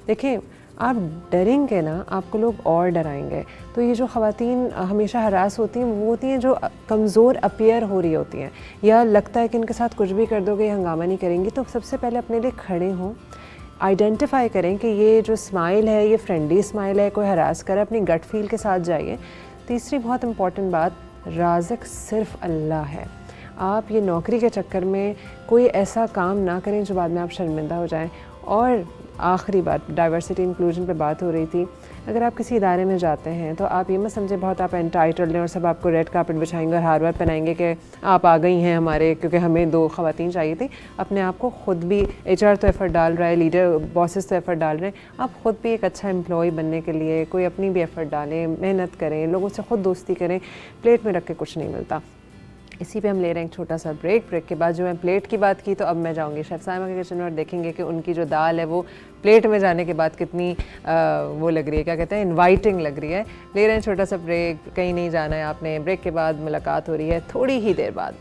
देखिए, आप डरेंगे ना, आपको लोग और डराएंगे। तो ये जो ख़वातीन हमेशा हरास होती हैं, वो होती हैं जो कमज़ोर अपीयर हो रही होती हैं, या लगता है कि इनके साथ कुछ भी कर दोगे, ये हंगामा नहीं करेंगी। तो सबसे पहले अपने लिए खड़े हों, आइडेंटिफाई करें कि ये जो स्माइल है ये फ्रेंडली स्माइल है, कोई हरास करे, अपनी गट फील के साथ जाइए। तीसरी बहुत इंपॉर्टेंट बात, राज़िक सिर्फ़ अल्लाह है। आप ये नौकरी के चक्कर में कोई ऐसा काम ना करें जो बाद में आप शर्मिंदा हो जाएं। और आखिरी बात, डाइवर्सिटी इंक्लूजन पे बात हो रही थी, अगर आप किसी इदारे में जाते हैं तो आप ये मत समझे बहुत आप एंटाइटल्ड हैं और सब आपको रेड कार्पेट बिछाएंगे और हार वार पहनाएंगे कि आप आ गई हैं हमारे, क्योंकि हमें 2 ख़वातीन चाहिए थी। अपने आप को ख़ुद भी, एचआर तो एफ़र्ट डाल रहा है, लीडर बॉसेस तो एफ़र्ट डाल रहे हैं, आप ख़ुद भी एक अच्छा एम्प्लॉय बनने के लिए कोई अपनी भी एफ़र्ट डालें, मेहनत करें, लोगों से ख़ुद दोस्ती करें। प्लेट में रख के कुछ नहीं मिलता। इसी पे हम ले रहे हैं एक छोटा सा ब्रेक। ब्रेक के बाद जो मैं प्लेट की बात की, तो अब मैं जाऊंगी शेफ़ साइमा के किचन में और देखेंगे कि उनकी जो दाल है वो प्लेट में जाने के बाद कितनी वो लग रही है, क्या कहते हैं, इनवाइटिंग लग रही है। ले रहे हैं छोटा सा ब्रेक, कहीं नहीं जाना है आपने। ब्रेक के बाद मुलाकात हो रही है थोड़ी ही देर बाद।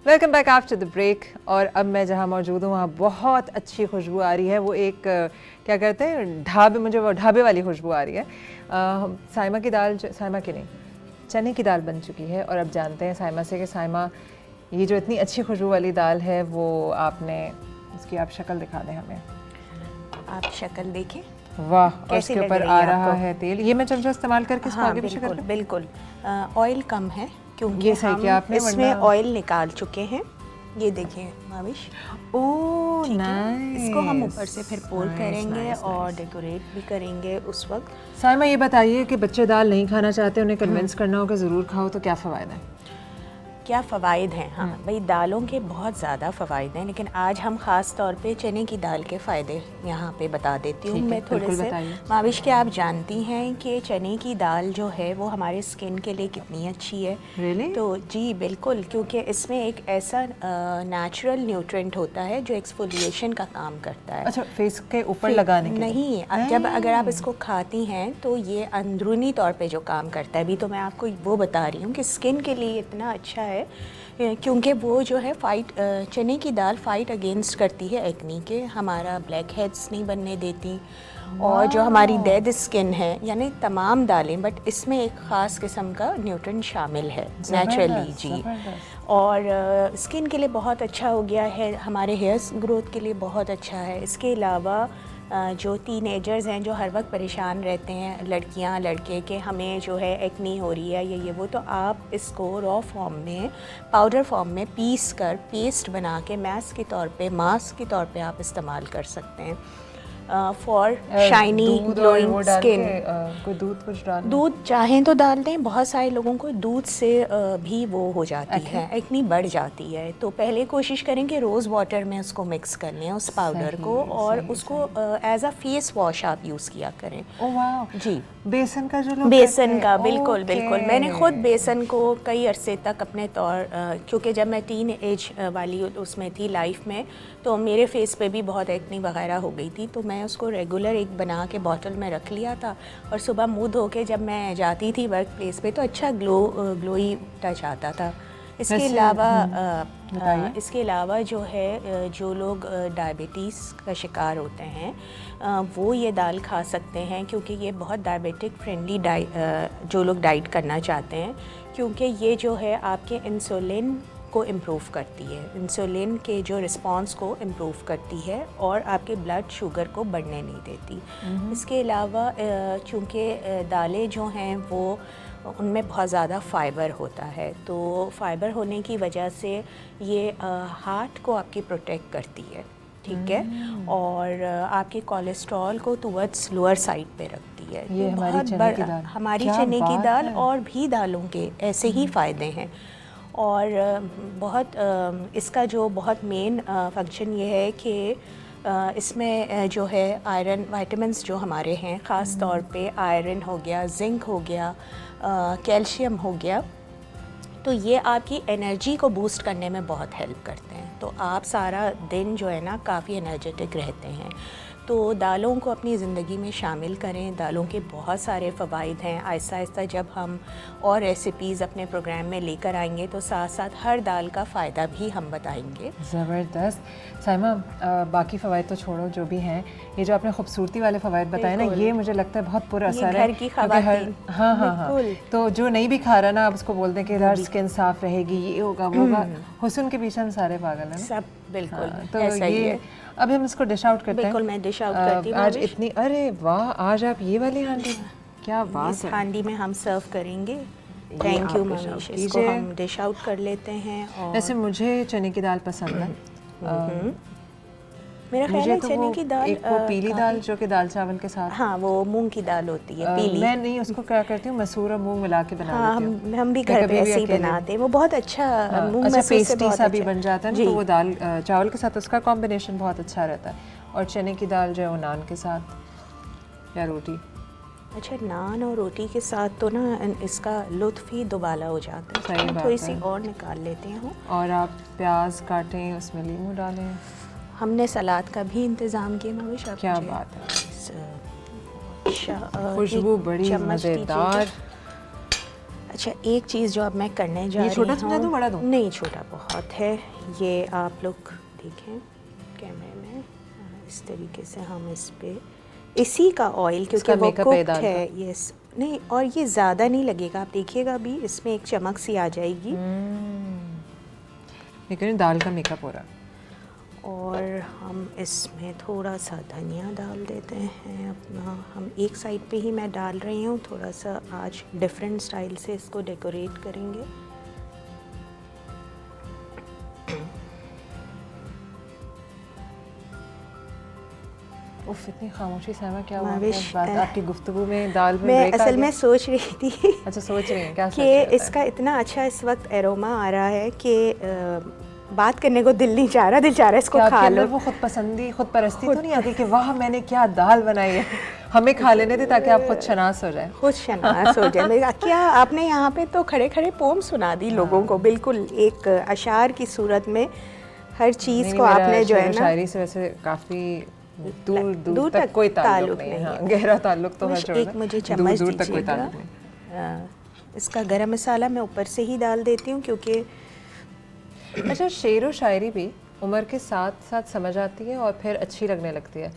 Welcome back after the break. और अब मैं जहाँ मौजूद हूँ वहाँ बहुत अच्छी खुशबू आ रही है। वो एक क्या कहते हैं, ढाबे, मुझे वो ढाबे वाली खुशबू आ रही है। साइमा की दाल, साइमा की नहीं, चने की दाल बन चुकी है। और अब जानते हैं साइमा से कि साइमा, ये जो इतनी अच्छी खुशबू वाली दाल है वो आपने, इसकी आप शक्ल दिखा दें हमें। आप शक्ल देखें। वाह, और इसके ऊपर आ रहा है तेल। ये मैं चमचा इस्तेमाल करके इसको आगे भी बिल्कुल, कर बिल्कुल। ऑयल कम है क्योंकि ये सही किया आपने, इसमें ऑयल निकाल चुके हैं। ये देखिए माविश, ओह नाइस। इसको हम ऊपर से फिर पोल करेंगे और डेकोरेट भी करेंगे उस वक्त। साइमा ये बताइए कि बच्चे दाल नहीं खाना चाहते, उन्हें कन्विंस करना हो कि ज़रूर खाओ, तो क्या फ़वायद है? क्या फ़वाइद हैं? हाँ भाई, दालों के बहुत ज़्यादा फ़वाइद हैं, लेकिन आज हम ख़ास तौर पे चने की दाल के फ़ायदे यहाँ पे बता देती हूँ मैं थोड़े से। माविश, के आप जानती हैं कि चने की दाल जो है वो हमारे स्किन के लिए कितनी अच्छी है? Really? तो जी बिल्कुल, क्योंकि इसमें एक ऐसा नेचुरल न्यूट्रेंट होता है जो एक्सफोलिएशन का काम करता है। अच्छा, फेस के ऊपर लगाने के नहीं, जब अगर आप इसको खाती हैं तो ये अंदरूनी तौर पे जो काम करता है, अभी तो मैं आपको वो बता रही हूँ कि स्किन के लिए इतना अच्छा है, क्योंकि वो जो है चने की दाल फाइट अगेंस्ट करती है एक्नी के, हमारा ब्लैक हेड्स नहीं बनने देती, और जो हमारी डेड स्किन है, यानी तमाम दालें, बट इसमें एक ख़ास किस्म का न्यूट्रेंट शामिल है नेचुरली जी। और स्किन के लिए बहुत अच्छा हो गया है, हमारे हेयर्स ग्रोथ के लिए बहुत अच्छा है। इसके अलावा जो टीनेजर्स हैं जो हर वक्त परेशान रहते हैं, लड़कियां लड़के, के हमें जो है एक्नी हो रही है ये वो, तो आप इसको रॉ फॉर्म में, पाउडर फॉर्म में पीस कर पेस्ट बना के मास्क के तौर पे आप इस्तेमाल कर सकते हैं। For shiny glowing skin. कोई दूध कुछ डाल दूध चाहें तो डाल दें, बहुत सारे लोगों को दूध से भी वो हो जाती है, एक्नी बढ़ जाती है। तो पहले कोशिश करें कि रोज़ वाटर में उसको मिक्स कर लें उस पाउडर को, और उसको एज अ फेस वॉश आप यूज़ किया करें। ओह वाह, जी, बेसन का जो लोग बेसन करते का हैं, बिल्कुल ओके। बिल्कुल। मैंने खुद बेसन को कई अरसे तक अपने तौर क्योंकि जब मैं टीन एज वाली उसमें थी लाइफ में, तो मेरे फेस पे भी बहुत एक्नी वगैरह हो गई थी, तो मैं उसको रेगुलर एक बना के बॉटल में रख लिया था, और सुबह मुँह धो के जब मैं जाती थी वर्क प्लेस पे तो अच्छा ग्लोई टच आता था। इसके अलावा जो है जो लोग डायबिटीज़ का शिकार होते हैं वो ये दाल खा सकते हैं, क्योंकि ये बहुत डायबिटिक फ्रेंडली जो लोग डाइट करना चाहते हैं, क्योंकि ये जो है आपके इंसुलिन को इम्प्रूव करती है, इंसुलिन के जो रिस्पांस को इम्प्रूव करती है, और आपके ब्लड शुगर को बढ़ने नहीं देती। इसके अलावा चूँकि दालें जो हैं वो उनमें बहुत ज़्यादा फ़ाइबर होता है, तो फ़ाइबर होने की वजह से ये हार्ट को आपकी प्रोटेक्ट करती है, ठीक है, और आपके कोलेस्ट्रॉल को टुवर्ड्स लोअर साइड पे रखती है। ये हमारी चने की दाल, हमारी चने की दाल और भी दालों के ऐसे ही फ़ायदे हैं। और बहुत इसका जो बहुत मेन फंक्शन ये है कि इसमें जो है आयरन विटामिन्स जो हमारे हैं, ख़ास तौर पे आयरन हो गया, जिंक हो गया, कैल्शियम हो गया, तो ये आपकी एनर्जी को बूस्ट करने में बहुत हेल्प करते हैं। तो आप सारा दिन जो है ना काफ़ी एनर्जेटिक रहते हैं। तो दालों को अपनी ज़िंदगी में शामिल करें, दालों के बहुत सारे फ़वाइद हैं। आहिस्ता आहिस्ता जब हम और रेसिपीज़ अपने प्रोग्राम में लेकर आएंगे तो साथ साथ हर दाल का फ़ायदा भी हम बताएंगे। ज़बरदस्त। साइमा, बाकी फ़वाइद तो छोड़ो, जो भी हैं, ये जो आपने खूबसूरती वाले फ़वाइद बताए ना, ये मुझे लगता है बहुत पुरअसर है। घर की ख़वातीन, हाँ, तो जो नहीं भी खा रहा ना, आप उसको बोलते हैं कि हर स्किन साफ़ रहेगी, ये होगा वो होगा, हुस्न के पीछे हम सारे पागल हैं। सब बिल्कुल, तो ऐसा ही है। अब हम इसको डिश आउट करते हैं। बिल्कुल, मैं डिश आउट करती हूँ आज इतनी, अरे वाह, आज आप ये वाली हांडी, क्या बात इस है। हांडी में हम सर्व करेंगे। Thank you Manish. इसको हम डिश आउट कर लेते हैं। और वैसे मुझे चने की दाल पसंद है। मेरा ख्याल है चने की दाल, एक वो पीली दाल जो कि दाल चावल के साथ, हाँ वो मूंग की दाल होती है पीली। मैं नहीं, उसको क्या करती हूँ, मसूर और मूंग मिला के बना लेती हूँ। हम भी घर पे ऐसे ही बनाते हैं, वो बहुत अच्छा मूंग मसूर से पेस्टी बहुत सा भी अच्छा बन जाता है ना, तो वो दाल चावल के साथ उसका कॉम्बिनेशन बहुत अच्छा रहता है। और चने की दाल जो है वो नान के साथ या रोटी। अच्छा, नान और रोटी के साथ तो ना इसका लुत्फ़ ही दुबाला हो जाता है। सही बात थोड़ी सी है। और निकाल लेते हैं। और आप प्याज काटें, उसमें नींबू डालें। हमने सलाद का भी इंतज़ाम किया मनीष। क्या बात है, अच्छा, खुशबू बड़ी मज़ेदार। अच्छा, एक चीज़ जो अब मैं करने जा रही हूँ, छोटा समझा दूँ, बड़ा दूँ? नहीं, छोटा बहुत है। ये आप लोग देखें कैमरे में, इस तरीके से हम इस पे इसी का ऑयल, क्योंकि वो कुक्ड है, यस, नहीं, और ये ज़्यादा नहीं लगेगा, आप देखिएगा अभी इसमें एक चमक सी आ जाएगी। लेकिन दाल का मेकअप हो रहा है। और हम इसमें थोड़ा सा धनिया डाल देते हैं अपना। हम एक साइड पे ही मैं डाल रही हूँ, थोड़ा सा आज डिफरेंट स्टाइल से इसको डेकोरेट करेंगे। उफ, इतनी खामोशी साइमा, क्या हुआ मनीष, इस बात आपकी गुफ्तगू में दाल में मैं ब्रेक आ असल गया? में सोच रही थी अच्छा, सोच रही हैं क्या? कि इसका इतना अच्छा इस वक्त एरोमा आ रहा है कि बात करने को दिल नहीं चाह रहा, दिल चाह रहा है इसको खा लो। वो खुद पसंदी, खुद परस्ती तो नहीं आती कि वाह मैंने क्या दाल बनाई है, हमें खा लेने दे ताकि आप खुद शनास हो जाए। खुद शनास हो जाए। मैं क्या, आपने यहाँ पे तो खड़े खड़े पोम सुना दी लोगों को, बिल्कुल एक अशार की सूरत में हर चीज़ को आपने जो है ना। शायरी से वैसे काफ़ी दूर तक कोई ताल्लुक नहीं है, गहरा ताल्लुक तो है, एक मुझे चम्मच दीजिएगा। इसका गरम मसाला मैं ऊपर से ही डाल देती हूँ, क्योंकि अच्छा, शेर व शायरी भी उम्र के साथ साथ समझ आती है और फिर अच्छी लगने लगती है,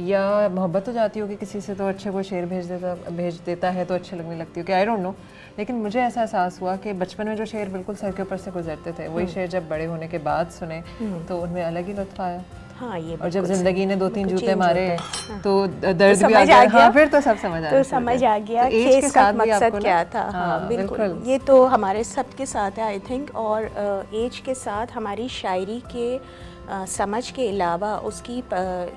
या मोहब्बत हो जाती होगी किसी से तो अच्छे वो शेर भेज देता है तो अच्छे लगने लगती हो कि आई डोंट नो। लेकिन मुझे ऐसा एहसास हुआ कि बचपन में जो शेर बिल्कुल सर के ऊपर से गुजरते थे, वही शेर जब बड़े होने के बाद सुने तो उनमें अलग ही लुत्फ़ आया। हाँ, ये और जब जिंदगी ने 2-3 जूते मारे तो दर्द तो भी आ गया। हाँ, फिर तो सब समझ आ गया। तो समझ आ गया कि इसका मकसद क्या था। हाँ, बिल्कुल, ये तो हमारे सबके साथ है आई थिंक। और एज के साथ हमारी शायरी के समझ के अलावा उसकी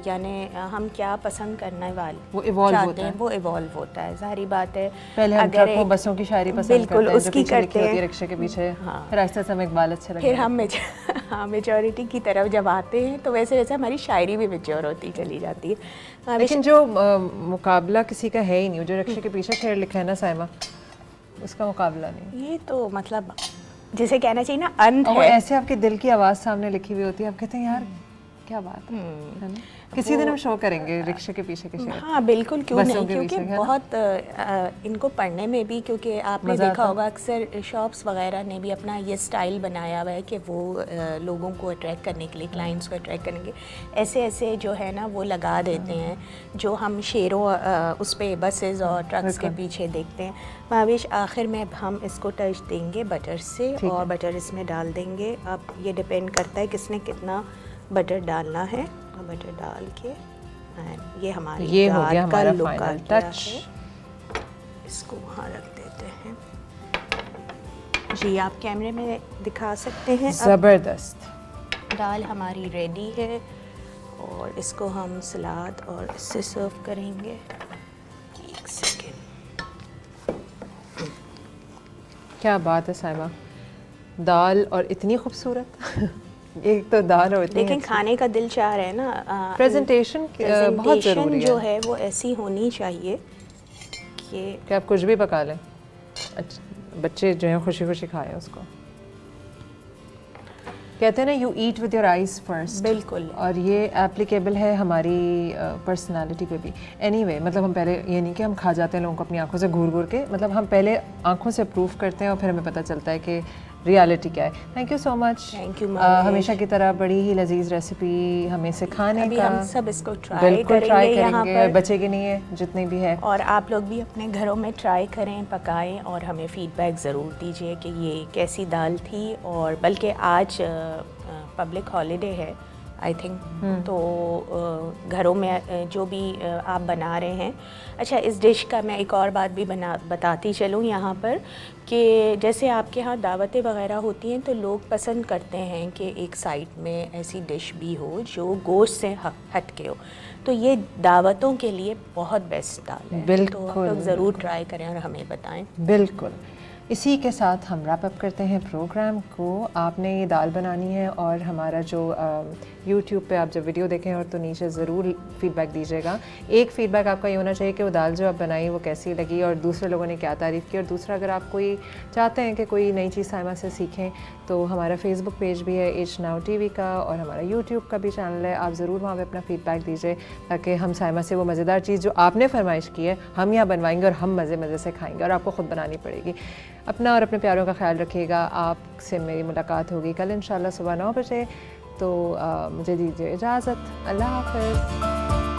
यानी हम क्या पसंद करने वाले वो evolve चाहते होता हैं है। वो इवॉल्व होता है, जाहिर बात है। पहले हम अगर ट्रकों एक- बसों की शायरी पसंद बिल्कुल करते हैं, जो उसकी पीछे लिखी करते होती है हैं। रिक्शे के पीछे, हाँ। फिर आहिस्ता से हमें इकबाल अच्छे लगने फिर हम लगते हाँ मेचोरिटी की तरफ जब आते हैं तो वैसे वैसे हमारी शायरी भी मेच्योर होती चली जाती है। हैं। लेकिन जो मुकाबला किसी का है ही नहीं, जो रिक्शे के पीछे शेर लिखा है ना साइमा, उसका मुकाबला नहीं। ये तो मतलब जिसे कहना चाहिए ना अंत और वो है। ऐसे आपके दिल की आवाज़ सामने लिखी हुई होती है, आप कहते हैं यार क्या बात है ना? किसी दिन हम शो करेंगे रिक्शे के पीछे के शेर। हाँ बिल्कुल, क्यों बसों नहीं, के क्योंकि पीछे, है ना? बहुत इनको पढ़ने में भी, क्योंकि आपने मज़ा देखा आता होगा अक्सर शॉप्स वगैरह ने भी अपना ये स्टाइल बनाया हुआ है कि वो लोगों को अट्रैक्ट करने के लिए, क्लाइंट्स को अट्रैक्ट करने के लिए ऐसे ऐसे जो है ना वो लगा देते हैं, जो हम शेरों उस पर बसेस और ट्रक्स के पीछे देखते हैं। भावेश आखिर में अब हम इसको टच देंगे बटर से, और बटर इसमें डाल देंगे। अब ये डिपेंड करता है किसने कितना बटर डालना है, और बटर डाल के एंड ये हमारी ये हो दाल गया का हमारा लुक final आ गया touch। है। इसको वहाँ रख देते हैं। जी आप कैमरे में दिखा सकते हैं। अब ज़बरदस्त। दाल हमारी रेडी है और इसको हम सलाद और इससे सर्व करेंगे। एक सेकेंड। क्या बात है साइमा, दाल और इतनी खूबसूरत एक तो दाल और इतनी लेकिन खाने का दिल चाह रहा है ना, प्रेजेंटेशन बहुत presentation ज़रूरी जो है है वो ऐसी होनी चाहिए कि कि आप कुछ भी पका लें, अच्छा बच्चे जो हैं खुशी खुशी खाएं उसको। कहते हैं ना you eat with your eyes first. बिल्कुल। और ये एप्लीकेबल है हमारी पर्सनालिटी पे भी। एनीवे मतलब हम पहले ये नहीं कि हम खा जाते हैं लोगों को अपनी आंखों से घूर घूर के, मतलब हम पहले आंखों से अप्रूव करते हैं और फिर हमें पता चलता है कि रियलिटी क्या है। Thank you so much. Thank you, हमेशा की तरह बड़ी ही लजीज रेसिपी हमें सिखाने अभी का। हम सब इसको ट्राई बिल्कुल ट्राई करेंगे यहाँ करेंगे, पर। बचेगी नहीं है जितनी भी है। और आप लोग भी अपने घरों में ट्राई करें, पकाएं और हमें फ़ीडबैक ज़रूर दीजिए कि ये कैसी दाल थी। और बल्कि आज पब्लिक हॉलीडे है आई थिंक, तो घरों में जो भी आप बना रहे हैं। अच्छा, इस डिश का मैं एक और बात भी बताती चलूँ यहाँ पर कि जैसे आपके यहाँ दावतें वगैरह होती हैं तो लोग पसंद करते हैं कि एक साइड में ऐसी डिश भी हो जो गोश्त से हट के हो, तो ये दावतों के लिए बहुत बेस्ट दाल है। तो आप लोग ज़रूर ट्राई करें और हमें बताएं। बिल्कुल। इसी के साथ हम रैप अप करते हैं प्रोग्राम को। आपने ये दाल बनानी है और हमारा जो YouTube पे आप जब वीडियो देखें और तो नीचे ज़रूर फीडबैक दीजिएगा। एक फ़ीडबैक आपका ये होना चाहिए कि वो दाल जो आप बनाई वो कैसी लगी और दूसरे लोगों ने क्या तारीफ़ की। और दूसरा, अगर आप कोई चाहते हैं कि कोई नई चीज़ साइमा से सीखें तो हमारा फेसबुक पेज भी है एज नाउ TV का, और हमारा YouTube का भी चैनल है। आप ज़रूर वहाँ पर अपना फ़ीडबैक दीजिए ताकि हम साइमा से वो मज़ेदार चीज़ जो आपने फरमाइश की है हम यहाँ बनवाएंगे और हम मज़े मज़े से खाएंगे, और आपको ख़ुद बनानी पड़ेगी। अपना और अपने प्यारों का ख्याल रखिएगा। आपसे मेरी मुलाकात होगी कल इंशाल्लाह सुबह 9 बजे। तो मुझे दीजिए इजाज़त। अल्लाह हाफ़िज़।